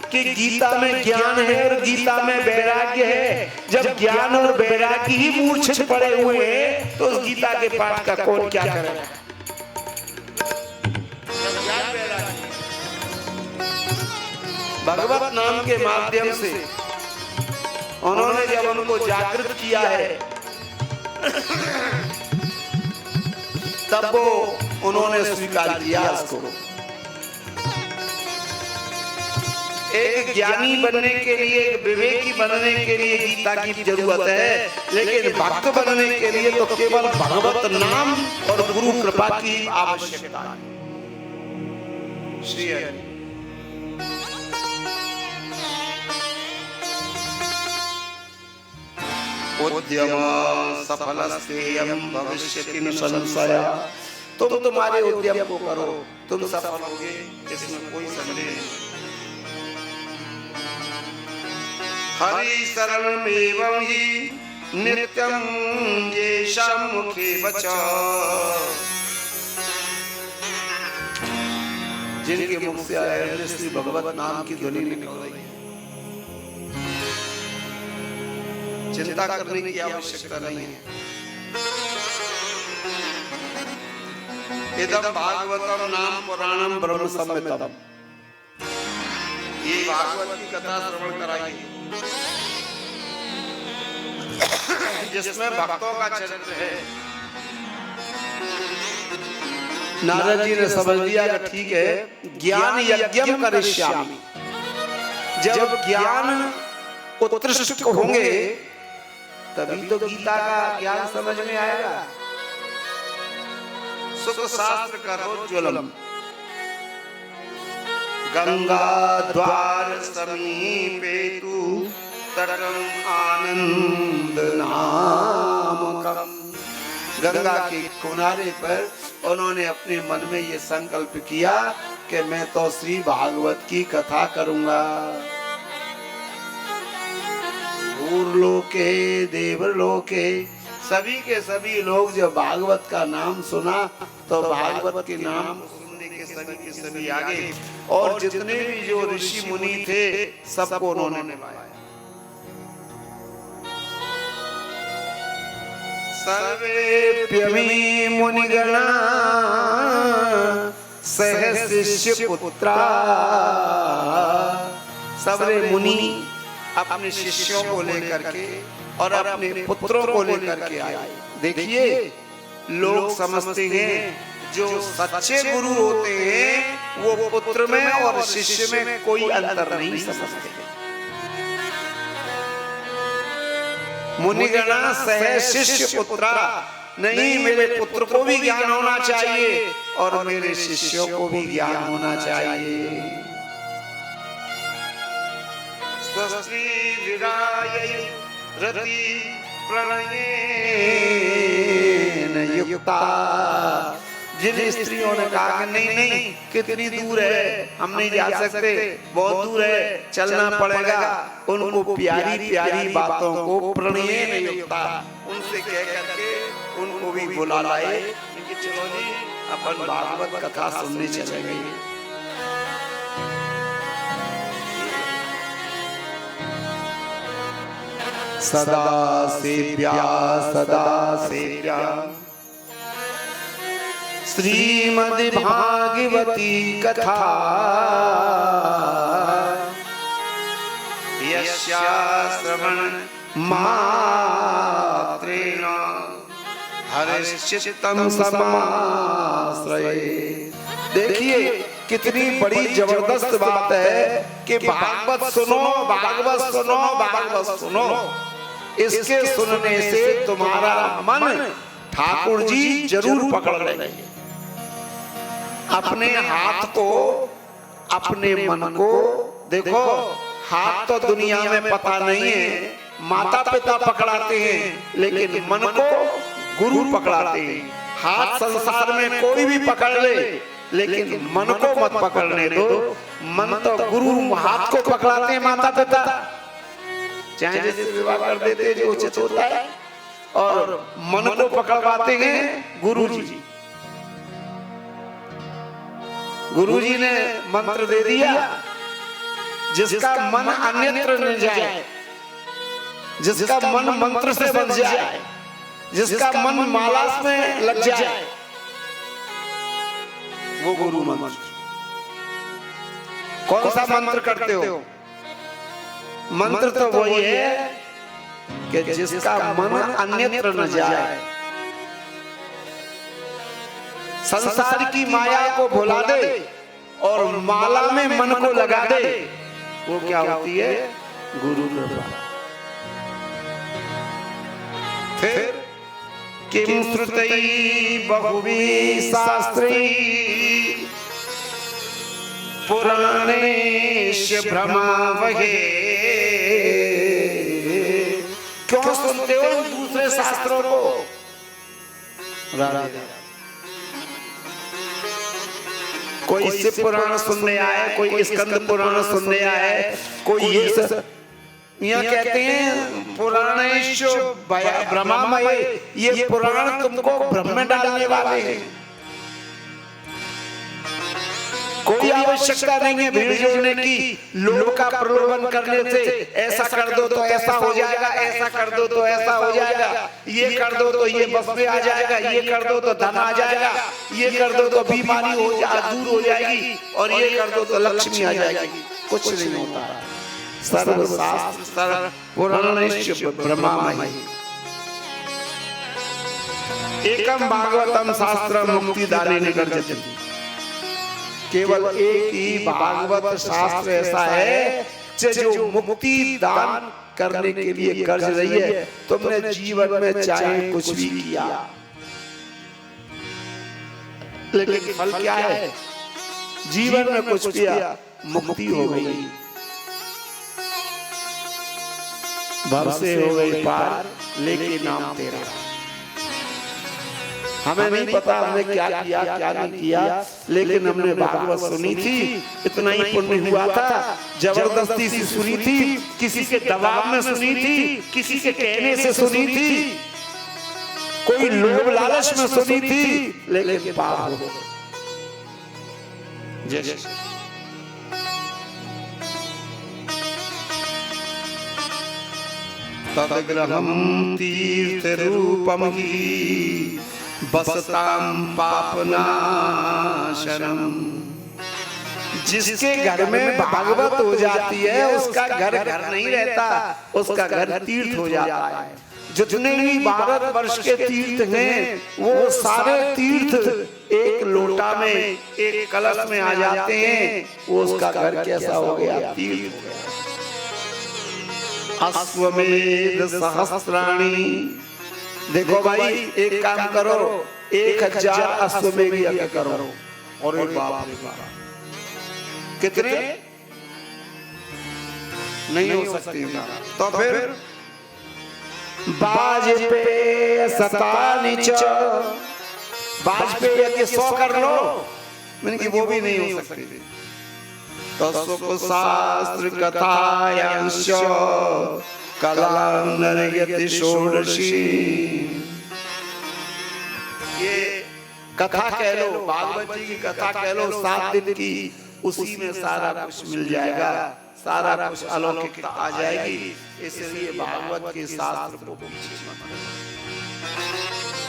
कि गीता में ज्ञान है और गीता में वैराग्य है। जब ज्ञान और वैराग्य ही मूर्छित पड़े हुए हैं तो उस गीता के पाठ का कौन क्या करेगा? भगवत नाम के माध्यम से उन्होंने जब उनको जागृत किया है तब वो उन्होंने स्वीकार किया उसको। एक ज्ञानी बनने के लिए, एक विवेकी बनने के लिए गीता की जरूरत है, लेकिन भक्त बनने के लिए तो केवल भगवत नाम और गुरु कृपा की आवश्यकता है। श्री हरि। उद्यम सफलस्तेयं भविष्यति न संशय। तुम तुम्हारे उद्यम को करो, तुम सफल होगे, इसमें कोई संदेह नहीं। हरि शरणमेवं हि नित्यं येषां मुखे वच। जिनके मुख से आए श्री भगवत नाम की ध्वनि निकल रही है, चिंता करने की आवश्यकता नहीं है। इदं भागवतम नाम पुराणम ब्रह्म संहितम। ये भागवत की कथा श्रवण कराइए जिसमें भक्तों का चरित्र है। नारद जी ने समझ लिया कि ठीक है, ज्ञान यज्ञम करिष्यामि। जब ज्ञान उत्कृष्ट होंगे तभी तो गीता का ज्ञान समझ में आएगा। सुख शास्त्र करोज्ज्वलम गंगा द्वार समीपे तु तटम आनंद नामकम। गंगा के किनारे पर उन्होंने अपने मन में ये संकल्प किया कि मैं तो श्री भागवत की कथा करूंगा। भूरलोके देवलोके सभी के सभी लोग जब भागवत का नाम सुना तो भागवत के नाम सुनने के सभी आगे, और जितने भी जो ऋषि मुनि थे सबको उन्होंने निभाया। सर्वेप्यमी मुनिगणा सह शिष्य पुत्रा। सबरे मुनि अपने शिष्यों को लेकर के और अपने पुत्रों को लेकर के आए। देखिए, लोग समझते हैं जो सच्चे गुरु होते हैं वो पुत्र में और शिष्य में कोई अंतर नहीं समझते। मुनिगणा सह शिष्य पुत्रा, नहीं, मेरे पुत्र को भी ज्ञान होना चाहिए और मेरे शिष्यों को भी ज्ञान होना चाहिए। स्वस्ति विरायै रति प्रणयेन युक्ता। जिन स्त्रियों ने कहा कि नहीं नहीं, कितनी दूर है, हम नहीं जा सकते, बहुत दूर है, चलना पड़ेगा, उनको प्यारी प्यारी बातों को प्रणयेन युक्ता उनसे कह करके उनको भी बुला लाए कि चलो जी अपन भागवत कथा सुनने चलेंगे। सदा सेव्या सदा सेव्या श्रीमद् भागवती कथा। यस्या श्रवण मात्रेण हरिश्चित्तं समाश्रये देखिए कितनी बड़ी जबरदस्त बात है कि भागवत सुनो, भागवत सुनो, भागवत सुनो। इसके सुनने से तुम्हारा मन ठाकुर जी जरूर पकड़ लेंगे। अपने हाथ को, अपने मन को देखो, हाथ तो दुनिया में पता नहीं है, माता पिता पकड़ाते हैं, लेकिन मन को गुरु पकड़ाते हैं। हाथ संसार में कोई भी पकड़ ले, लेकिन मन को मत पकड़ने दो। मन तो गुरु, हाथ को पकड़ाते हैं माता पिता, चाहे जैसे विवाह कर देते हैं जो उचित होता है, और मन को पकड़वाते हैं गुरु जी। गुरु जी ने मंत्र दे दिया, जिसका मन अन्यत्र न जाए, जिसका मन मंत्र से बन जाए, जिसका मन माला में लग जाए, वो गुरु मंत्र। कौन सा मंत्र करते हो? मंत्र तो वही है कि जिसका मन अन्यत्र न जाए, संसार की माया को भुला दे और माला में मन को लगा दे, वो क्या होती है? गुरु कृपा। फिर किम श्रुतै बहुवी शास्त्री पुराणेश भ्रमावहे। क्यों सुनते हो दूसरे शास्त्रों को? कोई शिव पुराण सुनने आए, कोई स्कंद पुराण सुनने आए, कोई ये यहाँ कहते हैं पुराणेश ब्रह्मामय। ये पुराण तुमको भ्रम में डालने वाले हैं। कोई आवश्यकता नहीं है भीड़ जोड़ने की, लोगों का प्रलोभन करने से। ऐसा कर दो तो ऐसा हो जाएगा, ऐसा कर दो तो ऐसा हो जाएगा, ये कर दो तो ये बस में आ जाएगा, ये कर दो तो धन आ जाएगा, ये कर दो तो बीमारी दूर हो जाएगी, और ये कर दो तो लक्ष्मी आ जाएगी। कुछ नहीं होता। सर्वशास्त्र सर्व पुराणेश ब्रह्मामय। एकम भागवतम शास्त्र मुक्तिदाने निगर्जति। केवल एक ही भागवत शास्त्र ऐसा है जो मुक्ति दान करने के लिए गर्ज रही है। तुमने जीवन में चाहे कुछ भी किया, लेकिन फल क्या है? जीवन में कुछ किया, मुक्ति हो गई, भव से हो गई पार, लेकिन नाम तेरा। हमें नहीं पता हमने क्या किया क्या नहीं किया, लेकिन हमने भागवत सुनी थी, इतना ही पुण्य हुआ था। जबरदस्ती से सुनी थी, किसी के दबाव में सुनी थी, किसी के कहने से सुनी थी, कोई लोभ लालच में सुनी थी, लेकिन पार हो गए। जय तदग्रहं तीर्थ रूपम ही बसताम पापनाशनम। जिसके घर में भागवत हो जाती है, उसका घर घर नहीं रहता, उसका घर तीर्थ हो जाता है। जितने भी भारत वर्ष के तीर्थ हैं, वो सारे तीर्थ एक लोटा में, एक कलश में आ जाते हैं। वो उसका घर कैसा हो गया? तीर्थ हो गया। अश्वमेध सहस्राणी। देखो भाई, एक काम करो, 1000 अश्वमेध यज्ञ करो। और बाप रे बाप, कितने नहीं हो सकती। तो फिर वाजपेय शतानिच, वाजपेय यज्ञ 100 कर लो, मैंने कि वो भी नहीं हो सकती। तो सुख शास्त्र कथायांश कलांगति षोडशी। ये कथा कह लो, भागवत जी की कथा कह लो 7 दिन की, उसी में सारा कुछ मिल जाएगा, सारा कुछ अलौकिकता आ जाएगी। इसलिए भागवत के शास्त्र को पीछे मत।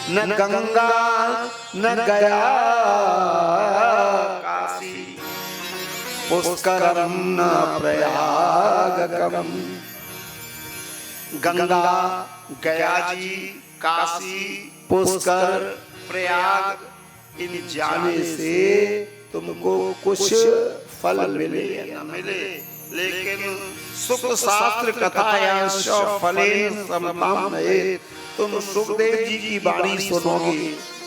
न गंगा न गया काशी, पुष्करम न प्रयागकम। गंगा, गया जी, काशी, पुष्कर, प्रयाग, इन जाने से तुमको कुछ फल मिले या न मिले, लेकिन सुख शास्त्र कथायांश फलेन समताम नयेत। तुम सुखदेव जी की वाणी सुनोगे,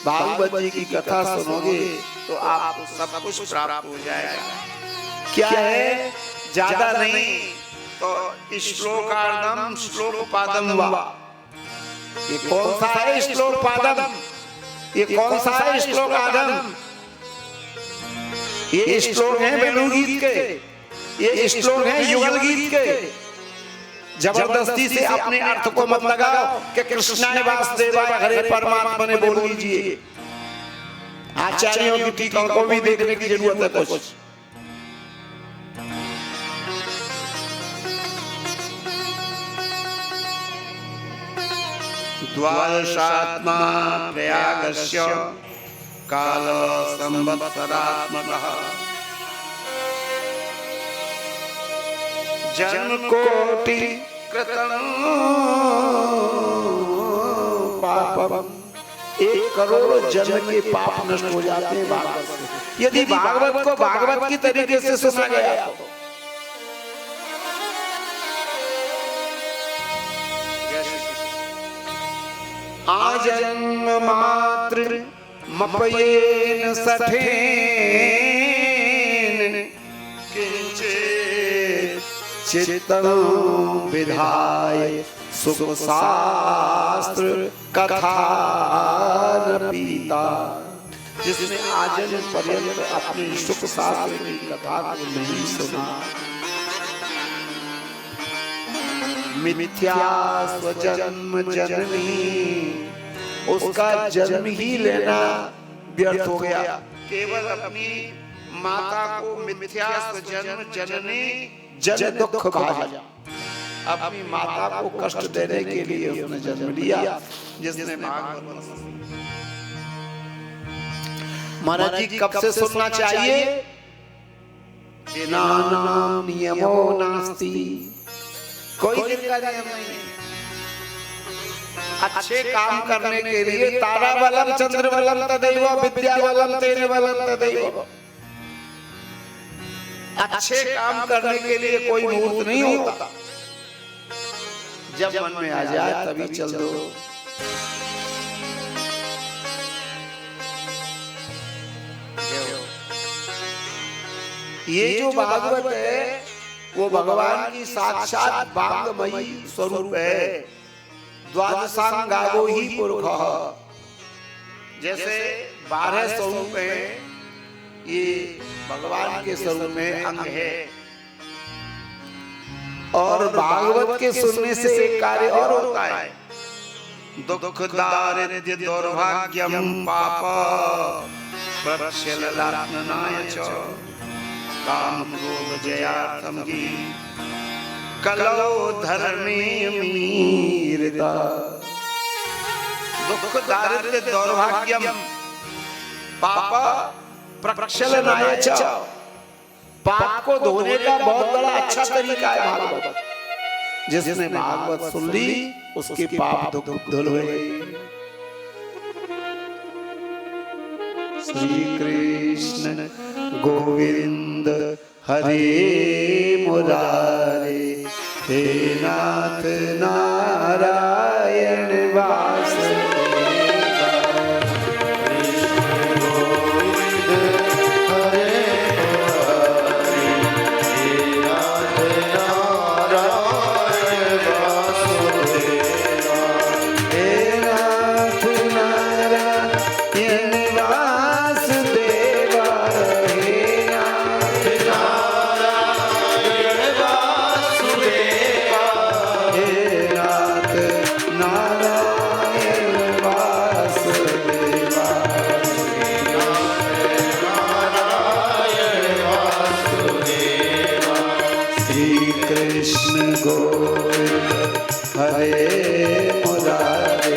भागवत जी की कथा सुनोगे तो आपको सब कुछ प्राप्त हो जाएगा। क्या है? ज्यादा नहीं तो श्लोकार्धम श्लोकपादम वा। ये कौन सा है श्लोकपादम? ये कौन सा है श्लोकार्धम? ये श्लोक है वेणु गीत के, ये श्लोक है युगल गीत के। जबरदस्ती से अपने अर्थ को मत लगाओ कि कृष्णाय वासुदेवाय हरे परमात्मा ने बोल लीजिए। आचार्यों की टीका को भी देखने की जरूरत है कुछ। द्वादशात्मा प्रयागस्य काल संवत्सरात्मकः जन्म कोटि कृतं पापम। 1 करोड़ जन्म के पाप नष्ट हो जाते हैं भागवत से, यदि भागवत को भागवत की तरीके से सुना गया तो। आजन्म मात्र मपयेन सठेन किंचित चित्तं विधाय सुख शास्त्र कथा न पीता। जिसने आजन्म पर्यंत अपने सुख शास्त्र की कथा को नहीं सुना, मिथ्या स्वजन्म जननी, उसका जन्म ही लेना व्यर्थ हो गया। केवल अपनी माता को मिथ्या स्वजन्म जननी जन दुख भाजा, अपनी माता को कष्ट देने के लिए उसने जन्म लिया। जिसने भागवत महाराज जी कब से सुनना चाहिए? नाम नियमो नास्ति, कोई जिनका नियम नहीं। अच्छे काम करने के लिए तारा बलम चंद्र बलम तदैव विद्या बलम तेज बलम तदैव। अच्छे काम करने के लिए कोई मुहूर्त नहीं होता, जब मन में आ जाए तभी चल दो। ये जो भागवत है वो भगवान की साक्षात वांगमयी स्वरूप है। द्वादशांगागो ही पुरुषः, जैसे 12 स्वरूप है, ये भगवान के स्वरूप में अंग है। और भागवत के सुनने से एक कार्य और होता है, दुख दारिद्र्य दौर्भाग्यम पाप प्रक्षेलनाय च काम क्रोध जयार्थम की कलौ धर्मे मीरता। दुख दारिद्र्य दौर्भाग्यम पाप प्रक्षेलनाय च, पाप को धोने का बहुत बड़ा अच्छा तरीका है भागवत। जिसने भागवत सुन ली उसके पाप दुख धुल गए। श्री कृष्ण गोविंद हरे मुरारे, हे नाथ नारायण वासुदेव। कृष्ण गोविंद हरे मुरारे,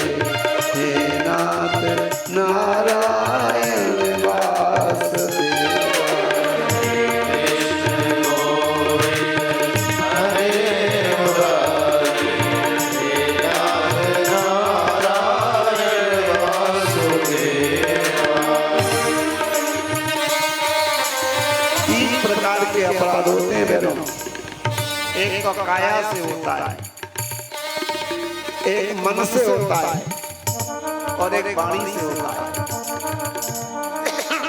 हे नाथ नारायण वासुदेव। कृष्ण गोविंद हरे मुरारे, हे नाथ नारायण वासुदेव। प्रकार के अपराध होते हैं बहनों। एक तो काया से होता है, एक मन से होता है और एक वाणी से होता है।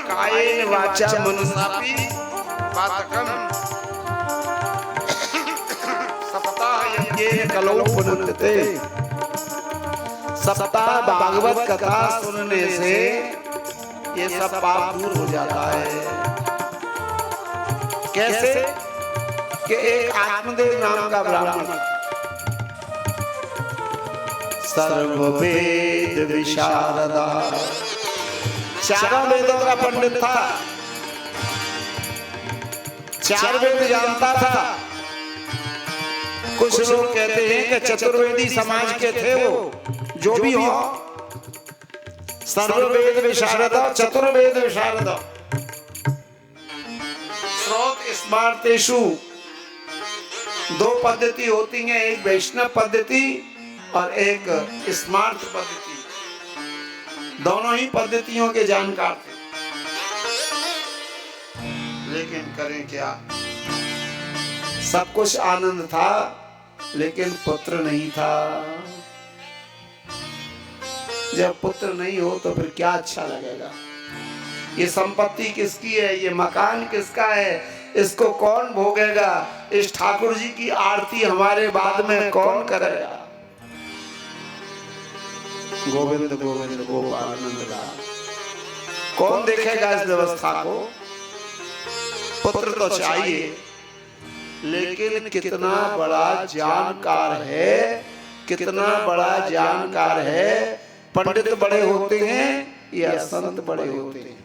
कायेन वाचा मनसापि पातकम सप्ताह यज्ञेन कलौ पुनन्ते। सप्ताह भागवत कथा सुनने से ये सब पाप दूर हो जाता है। कैसे कि एक आत्मदेव नाम का ब्राह्मण सर्ववेद विशारदा, चारों वेदों का पंडित था, चार वेद जानता था। कुछ लोग कहते हैं कि चतुर्वेदी समाज के थे वो, जो भी हो, सर्ववेद विशारद, चतुर्वेद विशारद। श्रोत स्मार्तेषु दो पद्धति होती हैं, एक वैष्णव पद्धति और एक स्मार्त पद्धति। दोनों ही पद्धतियों के जानकार थे, लेकिन करें क्या, सब कुछ आनंद था लेकिन पुत्र नहीं था। जब पुत्र नहीं हो तो फिर क्या अच्छा लगेगा। ये संपत्ति किसकी है, ये मकान किसका है, इसको कौन भोगेगा, इस ठाकुर जी की आरती हमारे बाद में कौन करेगा। गोविंद गोविंद गोपाल नंदलाल, कौन देखेगा इस व्यवस्था को। पुत्र तो चाहिए, लेकिन कितना बड़ा जानकार है, कितना बड़ा जानकार है। पंडित बड़े होते हैं या संत बड़े होते हैं।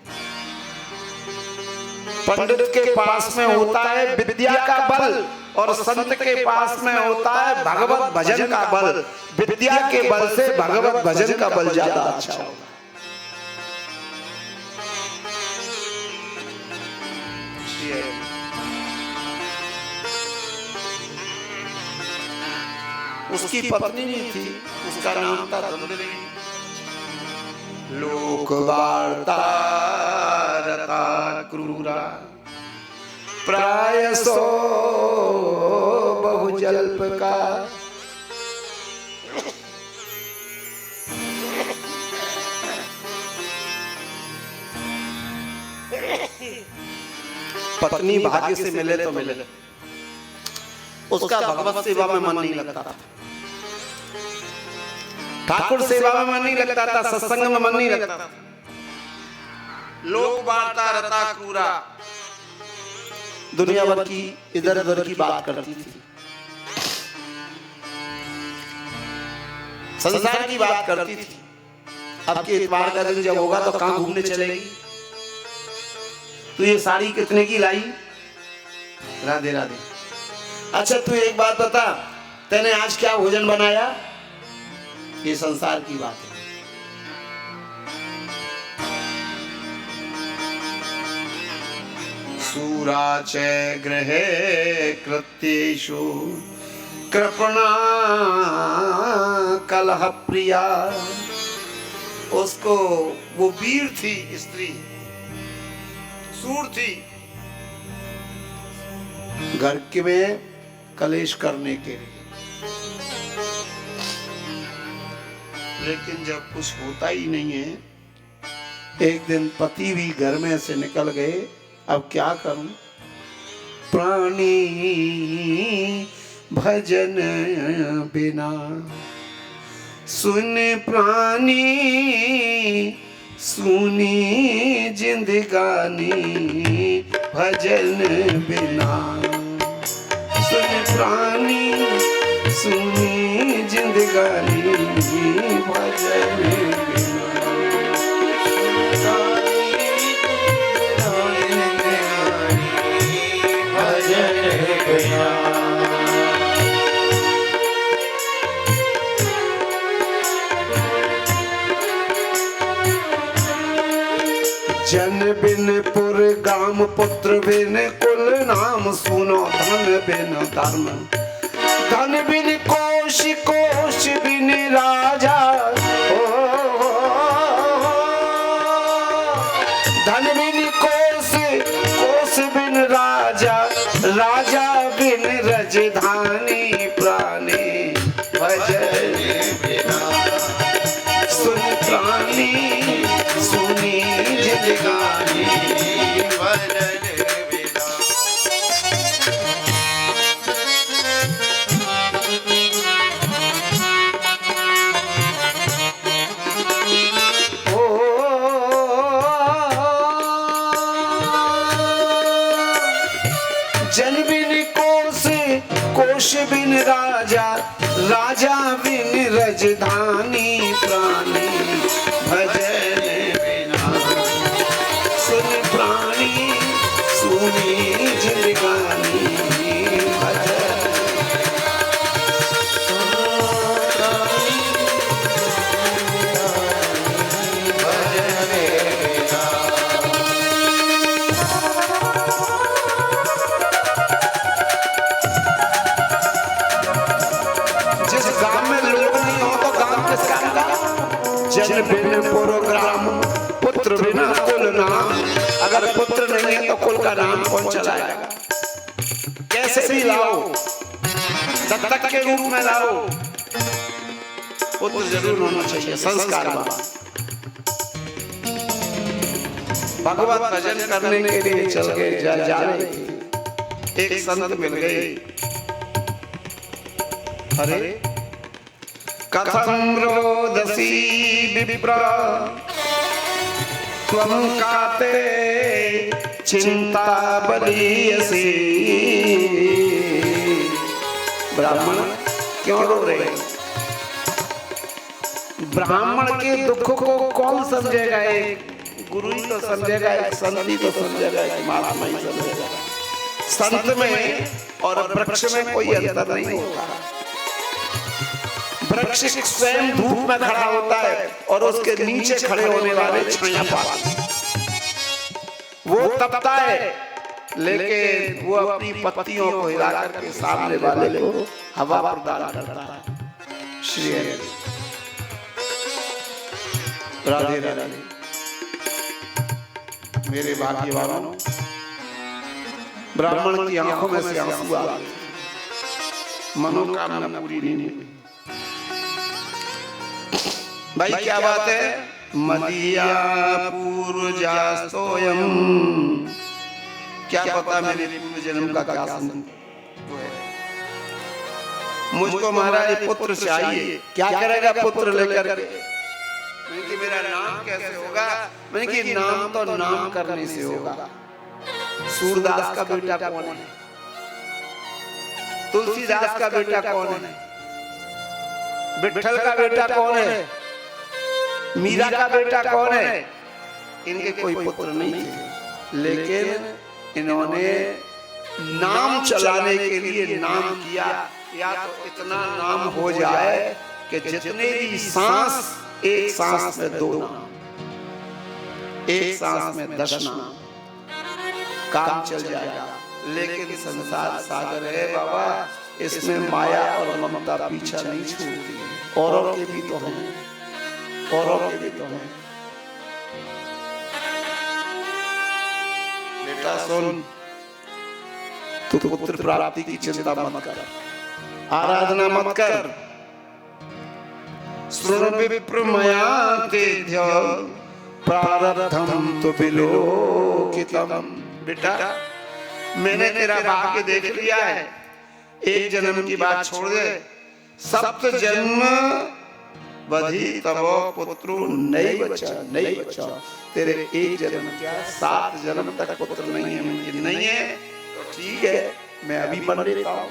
पंडित के पास में होता है विद्या का बल और संत के पास में होता है भगवत भजन का बल। विद्या के बल से भगवत भजन का बल ज्यादा अच्छा होगा। उसकी पत्नी नहीं थी, उसका नाम था धनवंतरी। लोक वार्ता रता क्रूरा प्रायसो बहुजल्प का। पत्नी भाग्य से मिले तो मिले, उसका भगवत सेवा में मन नहीं लगता था, ठाकुर सेवा में मन नहीं लगता था, सत्संग में मन नहीं लगता था। लोक वार्ता रता क्रूरा, दुनिया भर की इधर उधर की बात करती थी, संसार की बात करती थी। अब के इतवार का दिन जब होगा तो कहां घूमने चलेगी, तू ये साड़ी कितने की लाई, राधे राधे। अच्छा तू एक बात बता, तूने आज क्या भोजन बनाया। ये संसार की बात है। सूराच गृहे कृत्येषु कृपणा कलह प्रिया। उसको, वो वीर थी स्त्री, सूर थी, घर के में कलेश करने के लिए। लेकिन जब कुछ होता ही नहीं है, एक दिन पति भी घर में से निकल गए, अब क्या करूं। प्राणी भजन बिना सुन प्राणी सुनी जिंदगानी, भजन बिना सुन प्राणी सुनी जिंदगानी, भजन बिना भजन बिना। जन बिन पुर गाम पुत्र बिन कुल नाम, सुनो धन बिन धर्म, धन बिन कोश कोश बिन राजा। धन बिन कोश कोश बिन राजा, राजा बिन रजधानी प्राणी भजन बिना। सुन प्राणी सुनी जिंदगानी भजन बिना। जन बिन कोश कोश बिन राजा राजा बिन रजधानी प्राणी भजन बिना। सुन प्राणी सुनी जिंदगानी भजन। जन बिन प्रोग्राम पुत्र बिना कुल नाम। अगर पुत्र नहीं है तो कुल का नाम कौन चलाएगा? कैसे भी लाओ, दत्तक के रूप में लाओ, पुत्र जरूर होना चाहिए संस्कार। भगवत भजन करने के लिए चल गए जा रहे थे, एक संत मिल गए। अरे कथं रोदसी विप्र त्वं काते चिंता बलीयसी। ब्राह्मण क्यों रो रहे हो? ब्राह्मण के दुख को कौन समझेगा? एक गुरु ही तो समझेगा, एक संत ही तो समझेगा, एक महात्मा ही समझेगा। संत में और वृक्ष में कोई अंतर नहीं होता। वृक्ष स्वयं धूप में खड़ा होता है और उसके नीचे खड़े होने वाले छाया पाते। वो तपता है लेकिन वो अपनी पत्तियों को हिला करके सामने वाले को हवा प्रदान करता है। श्री राधे राधे। मेरे भाग्यवानों, ब्राह्मण की आंखों में से आंसू आ गए, मनोकामना पूरी नहीं हुई। भाई क्या बात है? मदिया पूर्वजास्तोयम। क्या पता मेरे पूर्व जन्म का क्या संबंध है? मुझको महाराज पुत्र चाहिए। क्या करेगा पुत्र लेकर के? मैंने कि मेरा नाम कैसे होगा? मैंने कि नाम तो नाम करने से होगा। सूरदास का बेटा कौन है? तुलसीदास का बेटा कौन है? विठल का बेटा कौन है? मीरा का बेटा कौन है? इनके कोई पुत्र नहीं थे, लेकिन इन्होंने नाम चलाने के लिए नाम किया। या तो इतना नाम हो जाए कि जितने भी सांस, एक सांस में 2 नाम, एक सांस में 10 नाम, काम चल जाएगा। लेकिन संसार सागर है बाबा, इसमें माया और ममता पीछा नहीं छूटती। औरों के भी तो हैं, औरों के भी तो हैं। बेटा सुन, तू पुत्र प्राप्ति की चिंता मत कर, आराधना मत कर। श्रुण विप्र मया तेध्य प्रारब्धम तो विलोकितम। बेटा मैंने तेरा भाग्य देख लिया है, एक जन्म की बात छोड़ दे। सप्त जन्म बधी तबो पुत्रु नहीं बचा, नहीं बचा। तेरे एक जन्म क्या 7 जन्म तक पुत्र नहीं है। मुझे नहीं है तो ठीक है, मैं अभी बन लेता हूं।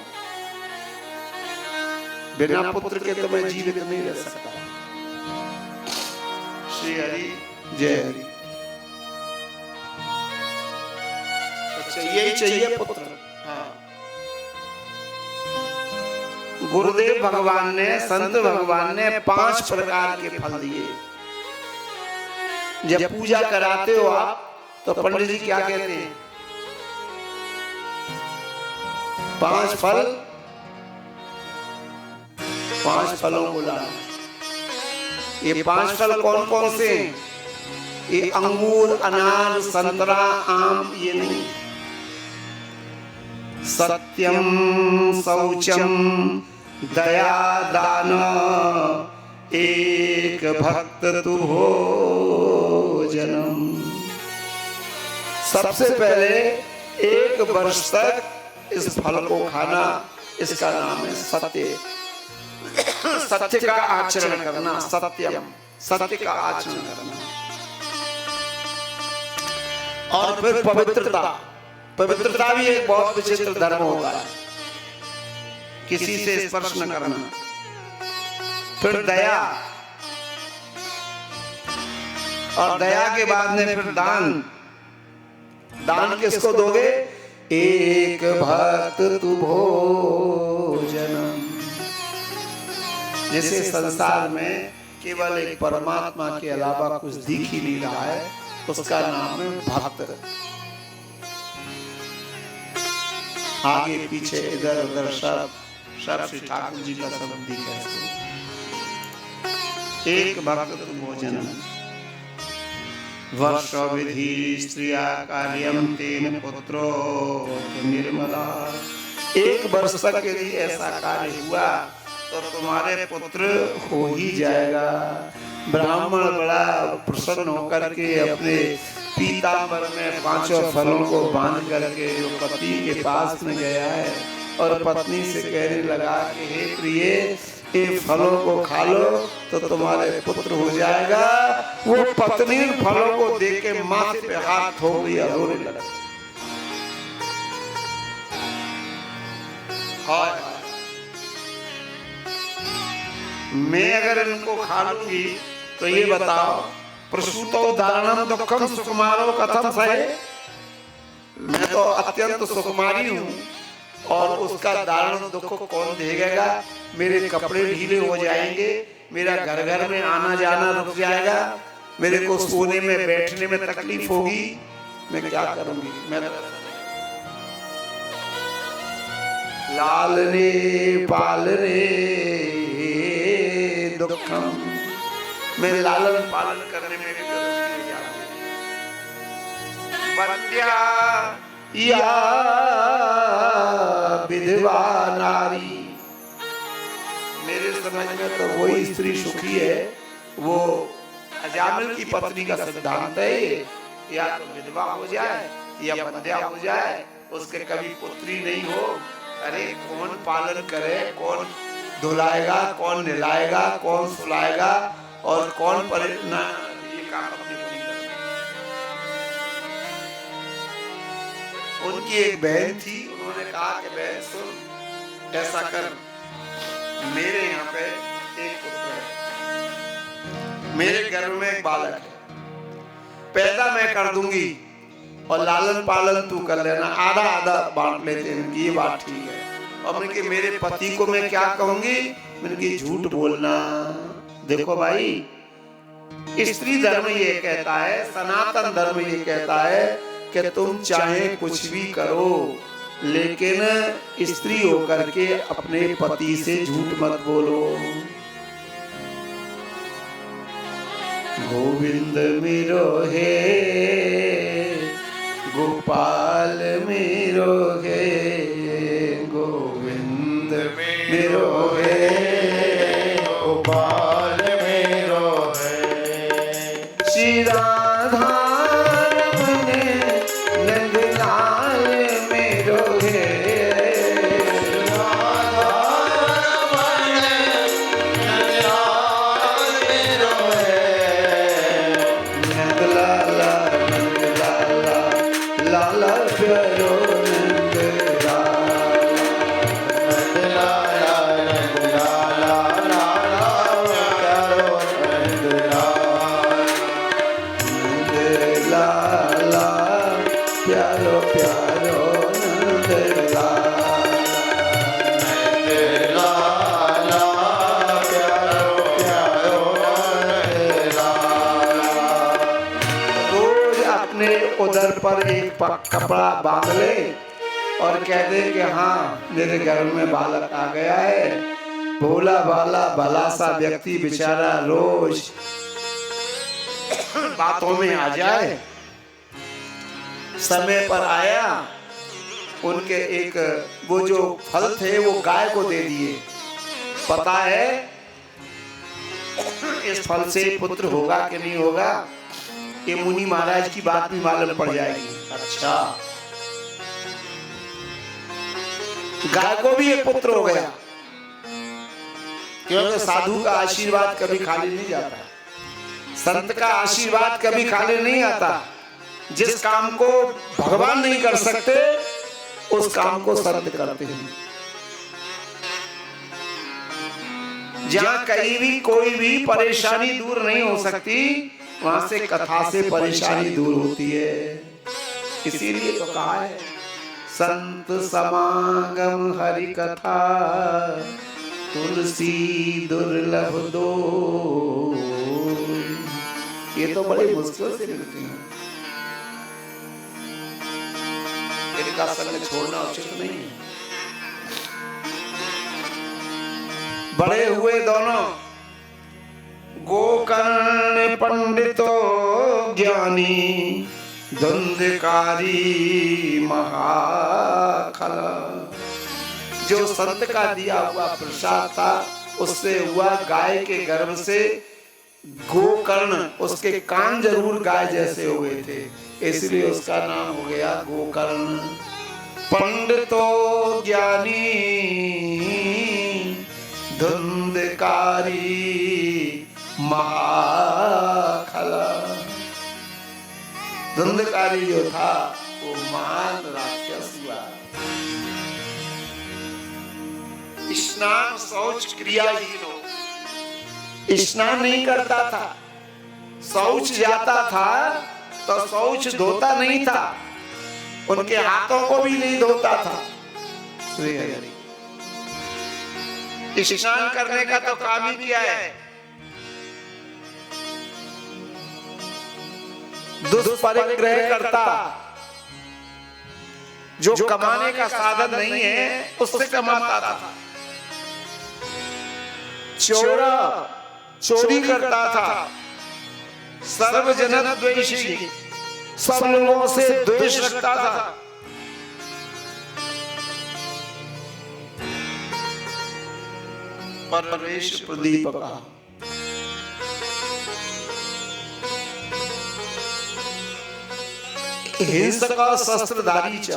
बिना पुत्र के तो मैं जीवित नहीं रह सकता। श्री हरि जय हरि। अच्छा यही चाहिए पुत्र। हाँ, गुरुदेव भगवान ने, संत भगवान ने 5 प्रकार के फल दिए। जब पूजा कराते हो आप तो पंडित जी क्या कहते हैं? 5 फल, 5 फलों को लाना। ये 5 फल कौन कौन से? ये अंगूर, अनार, संतरा, आम, ये नहीं। सत्यम शौचम दया दान एक भक्त तु भोजनम। सबसे पहले 1 वर्ष तक इस फल को खाना, इसका नाम है सत्य। सत्य का आचरण करना, सत्यम, सत्य का आचरण करना। और फिर पवित्रता, पवित्रता भी एक बहुत विचित्र धर्म होता है, किसी से स्पर्श न करना। फिर दया, और दया के बाद में फिर दान। दान किसको दोगे? एक भक्त तु भोजनम। जिसे संसार में केवल एक परमात्मा के अलावा कुछ दिख ही नहीं रहा है, उसका नाम है भक्त। आगे पीछे इधर उधर सब श्री ठाकुर जी का सब दिख है। एक भक्त तु भोजनम। वर्षो विधि स्त्रिया कार्यम तेन पुत्रो निर्मला। 1 वर्ष तक यदि ऐसा कार्य हुआ तो तुम्हारे पुत्र हो ही जाएगा। ब्राह्मण बड़ा प्रसन्न होकर के अपने पीतांबर में 5 फलों को बांध करके जो पति के पास में गया है और पत्नी से कहने लगा कि हे प्रिय, ये फलों को खा लो तो तुम्हारे पुत्र हो जाएगा। वो पत्नी फलों को देख के माथे पे हाथ हो गई, रोने लगा। मैं अगर इनको खा लूंगी तो ये बताओ, प्रसूतो धारणम दुखम सुकुमारो कथम सहे। मैं तो अत्यंत सुकुमारी हूँ और उसका दारुण दुख कौन देगा? मेरे कपड़े ढीले हो जाएंगे, मेरा घर घर में आना जाना रुक जाएगा, मेरे को सोने में बैठने में तकलीफ होगी, मैं क्या करूंगी? मैं लालने पालने दुखम, मैं लालन पालन करने में भी बंध्या या विधवा नारी। मेरे समझ में तो वही स्त्री सुखी है, वो अजामिल की पत्नी का सिद्धांत है, या तो विधवा हो जाए या बंध्या हो जाए, उसके कभी पुत्री नहीं हो। अरे कौन पालन करे, कौन धुलाएगा, कौन नहलाएगा, कौन सुलाएगा और कौन ये काम अपने को नहीं करता। उनकी एक बहन थी, उन्होंने कहा कि बहन सुन, ऐसा कर, मेरे यहाँ पे एक पुत्र है, मेरे गर्भ में एक बालक है, पैदा मैं कर दूंगी और लालन पालन तू कर लेना, आधा आधा बांट लेते हैं। ये बात ठीक है। और मैंने मेरे पति को मैं क्या कहूंगी? मैंने झूठ बोलना। देखो भाई, स्त्री धर्म ये कहता है, सनातन धर्म ये कहता है कि तुम चाहे कुछ भी करो, लेकिन स्त्री होकर के अपने पति से झूठ मत बोलो। गोविंद मेरो है, गोपाल मेरो है, गोविंद मेरो है, गोपाल मेरो है। श्री राधा नंदलाल मेरो है, उधर पर एक कपड़ा बांध ले और कह दे कि हाँ मेरे घर में बालक आ गया है। भोला भाला भला सा व्यक्ति बेचारा रोज बातों में आ जाए, समय पर आया उनके एक वो जो फल थे वो गाय को दे दिए। पता है इस फल से पुत्र होगा कि नहीं होगा, ये मुनि महाराज की बात भी मालूम पड़ जाएगी। अच्छा, गाय को भी एक पुत्र हो गया, क्योंकि साधु का आशीर्वाद कभी खाली नहीं जाता, संत का आशीर्वाद कभी खाली नहीं आता। जिस काम को भगवान नहीं कर सकते उस काम को संत करते हैं। जहां कहीं भी कोई भी परेशानी दूर नहीं हो सकती, वहां से कथा से परेशानी दूर होती है। इसीलिए तो कहा है संत समागम हरि कथा, तुलसी दुर्लभ दो। ये तो बड़े मुश्किल से मिलती हैं, इनका संग छोड़ना उचित नहीं है। बड़े हुए दोनों गोकर्ण पंडितो ज्ञानी, धुंधकारी महाखला। जो संत का दिया हुआ प्रसाद था उससे हुआ गाय के गर्भ से गोकर्ण, उसके कान जरूर गाय जैसे हुए थे, इसलिए उसका नाम हो गया गोकर्ण। पंडितो ज्ञानी धुंधकारी महाखला। धुंधकारी जो था वो महान राक्षस हुआ। स्नान शौच क्रियाहीन हो, स्नान नहीं करता था, शौच जाता था तो शौच धोता नहीं था, उनके हाथों को भी नहीं धोता था। श्री हरि, स्नान करने का तो काम ही किया है, दुष्परिग्रह करता, जो कमाने का साधन नहीं है उससे कमाता था। चोरा चोरी करता था, सर्वजन द्वेषी, सब लोगों से द्वेष रखता था। परवेश प्रदीपका, हिंसा का शस्त्रधारी च,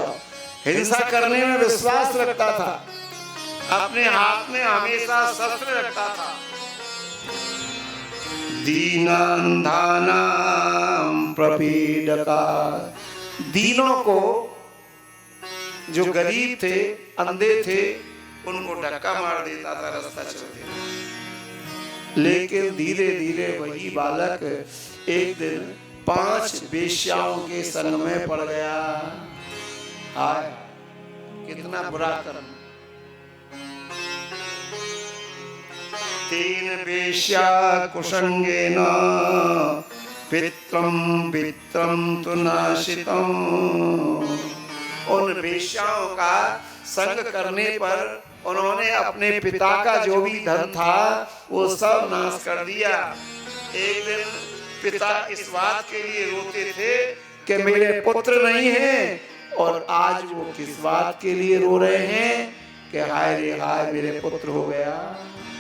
हिंसा करने में विश्वास रखता था, अपने हाथ में हमेशा शस्त्र रखता था। दीनानां प्रपीडका, दीनों को, जो गरीब थे, अंधे थे, उनको धक्का मार देता था रास्ता चलते। लेकिन धीरे धीरे वही बालक एक दिन 5 वेश्याओं के संग में पड़ गया। हाय कितना बुरा कर्म। 3 वेश्या कुसंगेन पित्रम पित्रम तु नाशितम। उन वेश्याओं का संग करने पर उन्होंने अपने पिता का जो भी धन था वो सब नाश कर दिया। एक दिन पिता इस बात के लिए रोते थे कि मेरे पुत्र नहीं हैं, और आज वो किस बात के लिए रो रहे हैं कि हाय रे हाय मेरे पुत्र हो गया,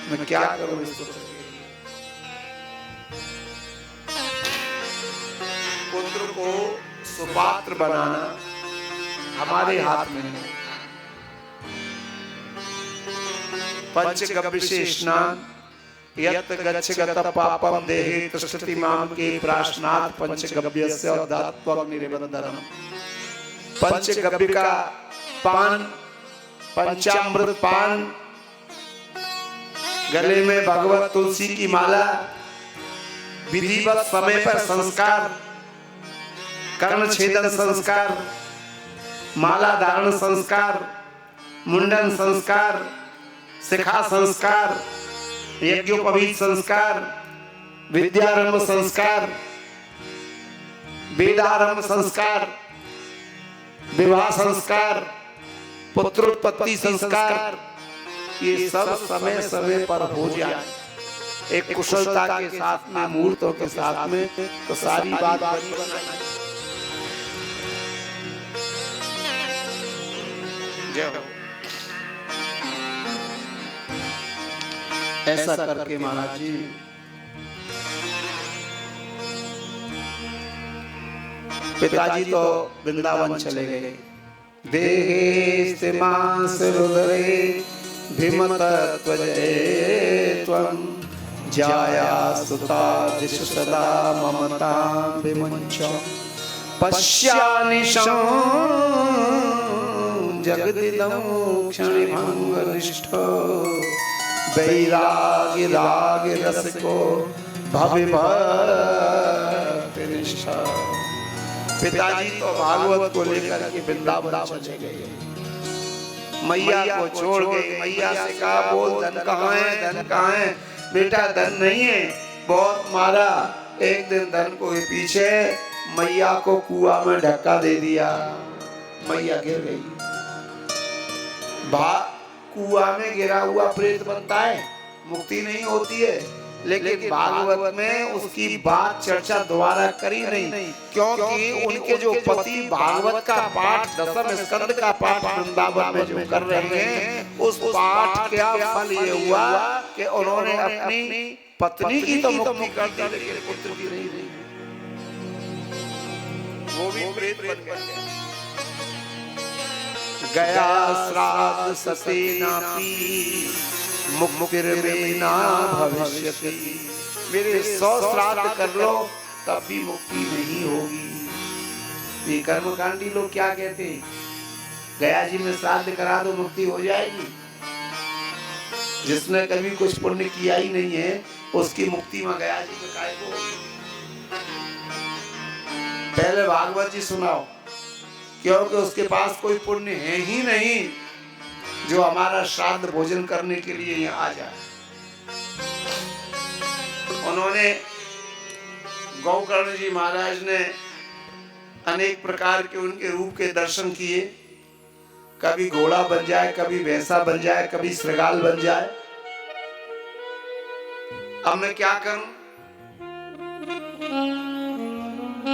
मैं क्या करूं इस पुत्र के लिए। पुत्र को सुपात्र बनाना हमारे हाथ में है। पंचगव्य से स्नान, यत् गच्छ पापम देहे तिष्ठति माम के प्राश्नात् पंचगव्यस्य उदात्तवग्निर्बन्धनम्। पंचगव्य का पान, पंचामृत पान, गले में भगवत तुलसी की माला, विधिवत समय पर संस्कार, कर्ण छेदन संस्कार, माला धारण संस्कार, मुंडन संस्कार, शिखा संस्कार, यज्ञोपवीत संस्कार, विद्यारंभ संस्कार, वेदारंभ संस्कार, विवाह संस्कार, पुत्रोत्पत्ति संस्कार, ये सब समय समय पर हो जाए एक कुशलता के साथ में, मुहूर्तों के साथ में, तो सारी बात बनी बनाई। जय हो। ऐसा करके महाराज जी पिताजी तो वृंदावन चले गए। देहे मांस रुदरे भिमत त्वजये त्वं जाया सुता दिश सदा ममता विमुञ्च पश्यानिशं जगदिदं क्षणिभङ्गनिष्ठो वैराग्य राग रसिको भविभक्तिनिष्ठा। पिताजी तो भागवत को लेकर के वृंदावन चले गए। मैया को छोड़ गए। मैया से कहा बोल धन कहाँ है, धन कहाँ है? बेटा धन नहीं है, बहुत मारा। एक दिन धन को पीछे मैया को कुआं में धक्का दे दिया, मैया गिर गई। कुआं में गिरा हुआ प्रेत बनता है, मुक्ति नहीं होती है। लेकिन भागवत में उसकी बात चर्चा दोबारा करी नहीं, क्योंकि उनके जो पति भागवत का पाठ दसम स्कंद का पाठ वृंदावन में जो कर रहे हैं, उस पाठ का फल ये हुआ कि उन्होंने अपनी पत्नी की तो मुक्ति कर दी, लेकिन पुत्र की नहीं। वो भी प्रेत बन गया। गया श्राद्ध ससेनापि मुक्तिर्मेना भविष्यति। मेरे 100 श्राद्ध कर लो तब भी मुक्ति नहीं होगी। ये कर्मकांडी लोग क्या कहते हैं, गया जी में श्राद्ध करा दो मुक्ति हो जाएगी। जिसने कभी कुछ पुण्य किया ही नहीं है उसकी मुक्ति में गया जी में काय को होगी। पहले भागवत जी सुनाओ, क्योंकि उसके पास कोई पुण्य है ही नहीं जो हमारा श्राद्ध भोजन करने के लिए यहाँ आ जाए। उन्होंने गौकर्ण जी महाराज ने अनेक प्रकार के उनके रूप के दर्शन किए। कभी घोड़ा बन जाए, कभी भैंसा बन जाए, कभी श्रृगाल बन जाए। अब मैं क्या करूं?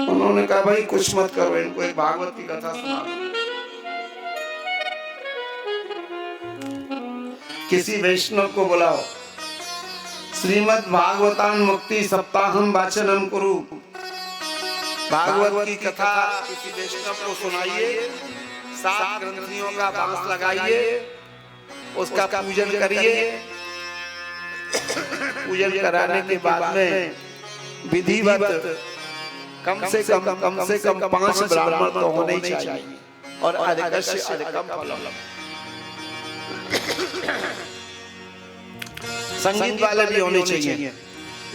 उन्होंने कहा भाई कुछ मत करो, इनको एक भागवत की कथा सुना दो। किसी वैष्णव को बुलाओ, श्रीमद् भागवतान मुक्ति सप्ताहम वाचनम कुरु। भागवत की कथा किसी वैष्णव को सुनाइए, 7 ग्रंथियों का बांस लगाइए, उसका पूजन करिए। पूजन कराने के बाद में विधिवत कम से कम 5 ब्राह्मण तो होने ही चाहिए और अधिक से अधिकम फल। संगीत वाले भी होने चाहिए,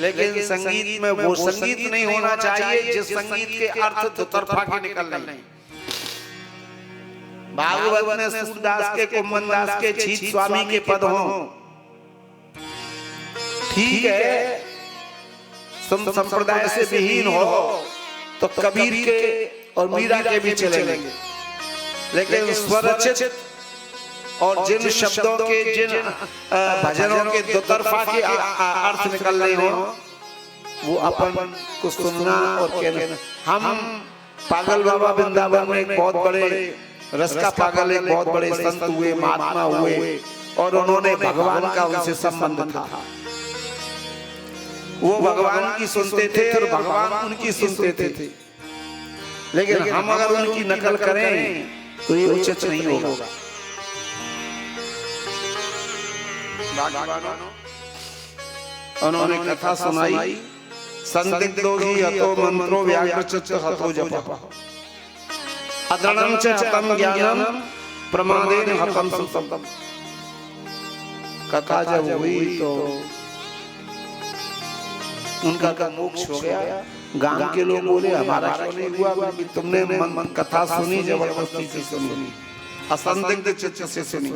लेकिन संगीत में वो संगीत नहीं होना चाहिए जिस संगीत के अर्थ दुतरफा के निकल रहे हैं। भागवत में सूरदास के, कुम्भनदास के, छीत स्वामी के पद हों, ठीक है, संप्रदाय से विहीन हो तो कबीर के और मीरा के भी चलेंगे, लेकिन स्वरचित और जिन शब्दों के, जिन भजनों के दुतरफा के अर्थ निकल रहे हो वो अपन को सुनना और कहना। हम पागल बाबा वृंदावन में एक बहुत बड़े रस का पागल, एक बहुत बड़े संत हुए, महात्मा हुए, और उन्होंने भगवान का उनसे संबंध था। वो भगवान की सुनते थे और भगवान उनकी सुनते थे, लेकिन हम अगर उनकी नकल करें तो ये उचित नहीं होगा। उन्होंने कथा सुनाई, संदिग्धो हि हतो मंत्रो व्याकृत हतो जपः, अदृढं च हतं ज्ञानं प्रमादेन हतं संतम। कथा जब हुई तो उनका का मोक्ष हो गया। गांव के लोग बोले हमारा क्यों नहीं हुआ? तुमने कथा सुनी, जबरदस्ती से सुनी, असंदिग्ध चित्त से सुनी।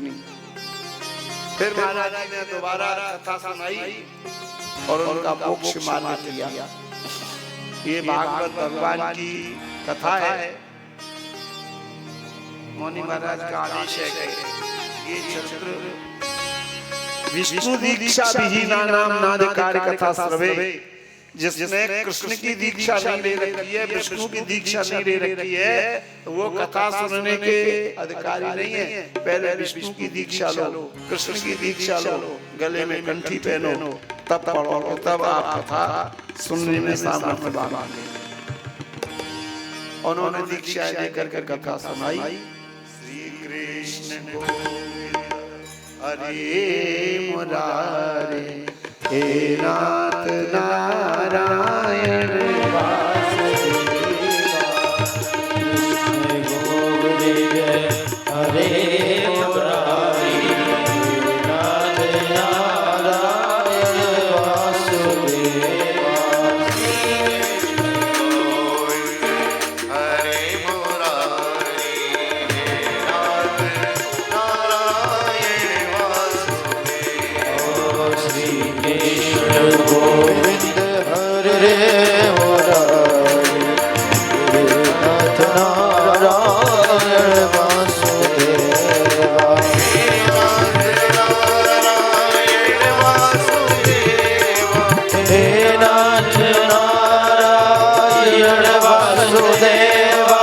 फिर महाराज ने दोबारा कथा सुनाई और उनका मोक्ष मान्य किया। ये भागवत भगवान की कथा है। मौनी महाराज का आदेश है कि ये चरित्र विष्णु दीक्षा विहीनानां नादिकार्य कथा सर्वे जिसने कृष्ण की दीक्षा नहीं ले रखी है, विष्णु की दीक्षा नहीं ले रखी है, वो कथा सुनने के अधिकारी नहीं है। पहले विष्णु की दीक्षा लो, कृष्ण की दीक्षा लो, गले में कंठी पहनो, तब पढ़ो, तब आप कथा सुनने में सामर्थ्य पाओगे। उन्होंने दीक्षा लेकर के कथा सुनाई। श्री कृष्ण गोविंद हरे मुरारे, हे नाथ नारायण वासुदेवा। कृष्ण गोविंद हरे मुरारी, नाथ नारायण वासुदेवा। हरे मुरारी, नाथ नारायण वासुदेवा। श्री कृष्ण गोविंद हरे मुरारी, नाथ नारायण वासुदेवा। हे नाथ नारायण वासुदेवा।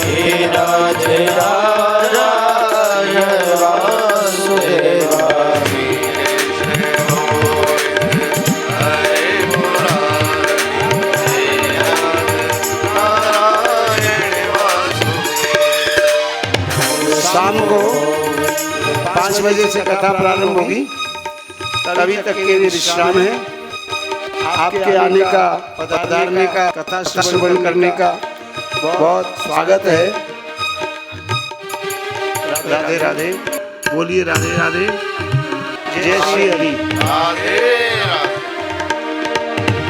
हे नाथ नारायण वासुदेवा। शाम को 5 बजे से कथा प्रारंभ होगी, तभी तक के लिए विश्राम है। आपके आने का, पधारने का, कथा श्रवण करने का बहुत स्वागत है। राधे राधे, बोलिए राधे राधे, जय श्री हरि।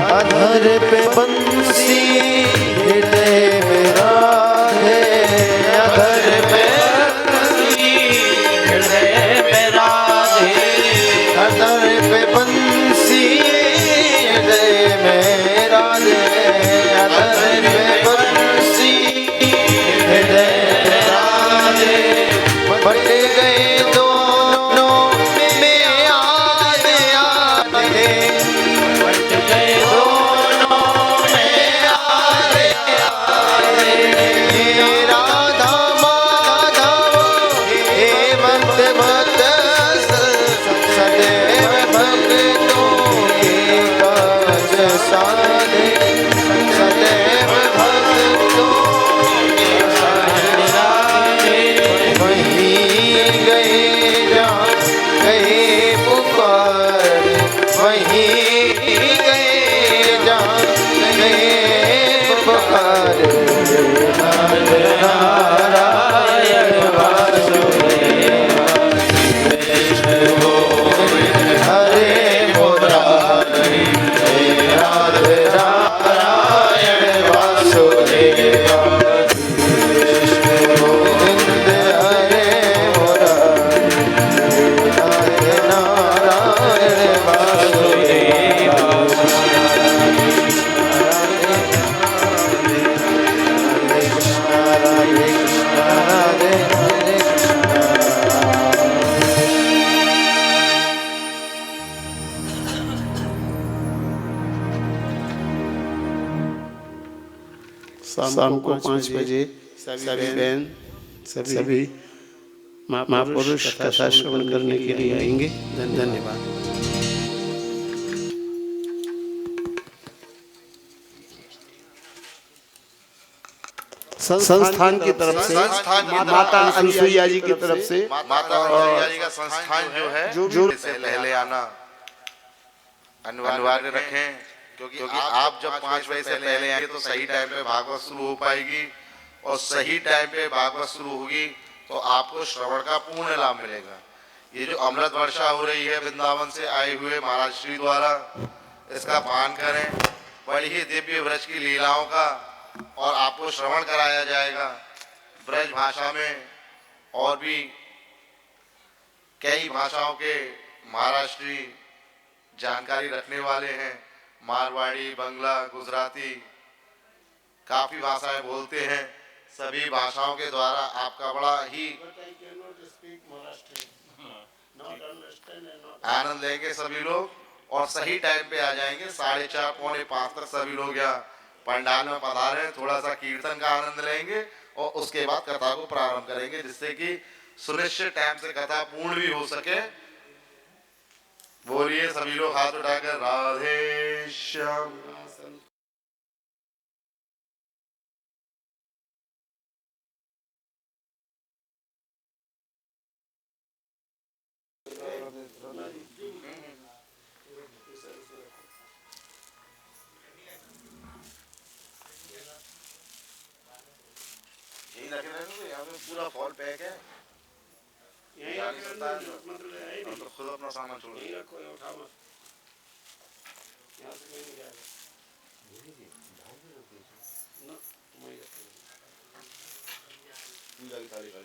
अधर पे बंसी हृदय में राधे, अधर पे बंसी हृदय में राधे, अधर पे बंसी हृदय में राधे, अधर पे बंसी हृदय में राधे। बट गए दोनों में आधे आधे, बट गए दोनों में आधे आधे। राधा माधव हे मत मत सदैव भक्तों के काज साधे, सदैव भक्तों के काज साधे। वहीं गए जहाँ गए पुकार, वहीं गए जहाँ गए पुकार। नाथ नारायण वासुदेवा। कृष्ण गोविंद हरे मुरारी, नाथ नारायण वासुदेवा। कृष्ण गोविंद हरे मुरारी, नाथ नारायण वासुदेवा। हरे कृष्ण राधे हरे शाम को 5 बजे सभी बहन, सभी महापुरुष कथा श्रवण करने के लिए आएंगे। धन्यवाद। संस्थान की तरफ से, माता अनुसुईया जी की तरफ से, माता अनुसुईया जी का संस्थान जो है, जो से पहले आना अनिवार्य रखें, क्योंकि आप जब 5 बजे से पहले आएंगे तो सही टाइम पे भागवत शुरू हो पाएगी, और सही टाइम पे भागवत शुरू होगी तो आपको श्रवण का पूर्ण लाभ मिलेगा। ये जो अमृत वर्षा हो रही है वृंदावन से आए हुए महाराज श्री द्वारा, इसका पान करें। बड़ी ही दिव्य व्रज की लीलाओं का और आपको श्रवण कराया जाएगा ब्रज भाषा में, और भी कई भाषाओं के महाराष्ट्री जानकारी रखने वाले हैं। मारवाड़ी, बंगला, गुजराती, काफी भाषाएं बोलते हैं। सभी भाषाओं के द्वारा आपका बड़ा ही आनंद लेंगे सभी लोग और सही टाइम पे आ जाएंगे। 4:30 पौने 5 तक सभी लोग यहाँ पंडाल में पधारे हैं। थोड़ा सा कीर्तन का आनंद लेंगे और उसके बाद कथा को प्रारंभ करेंगे, जिससे कि सुनिश्चित टाइम से कथा पूर्ण भी हो सके। बोलिए सभी लोग हाथ उठाकर राधे श्याम। यही रखे रहेंगे, यहाँ पे पूरा फॉल पैक है। तो खुद अपना सामान छोड़ पूजा की थाली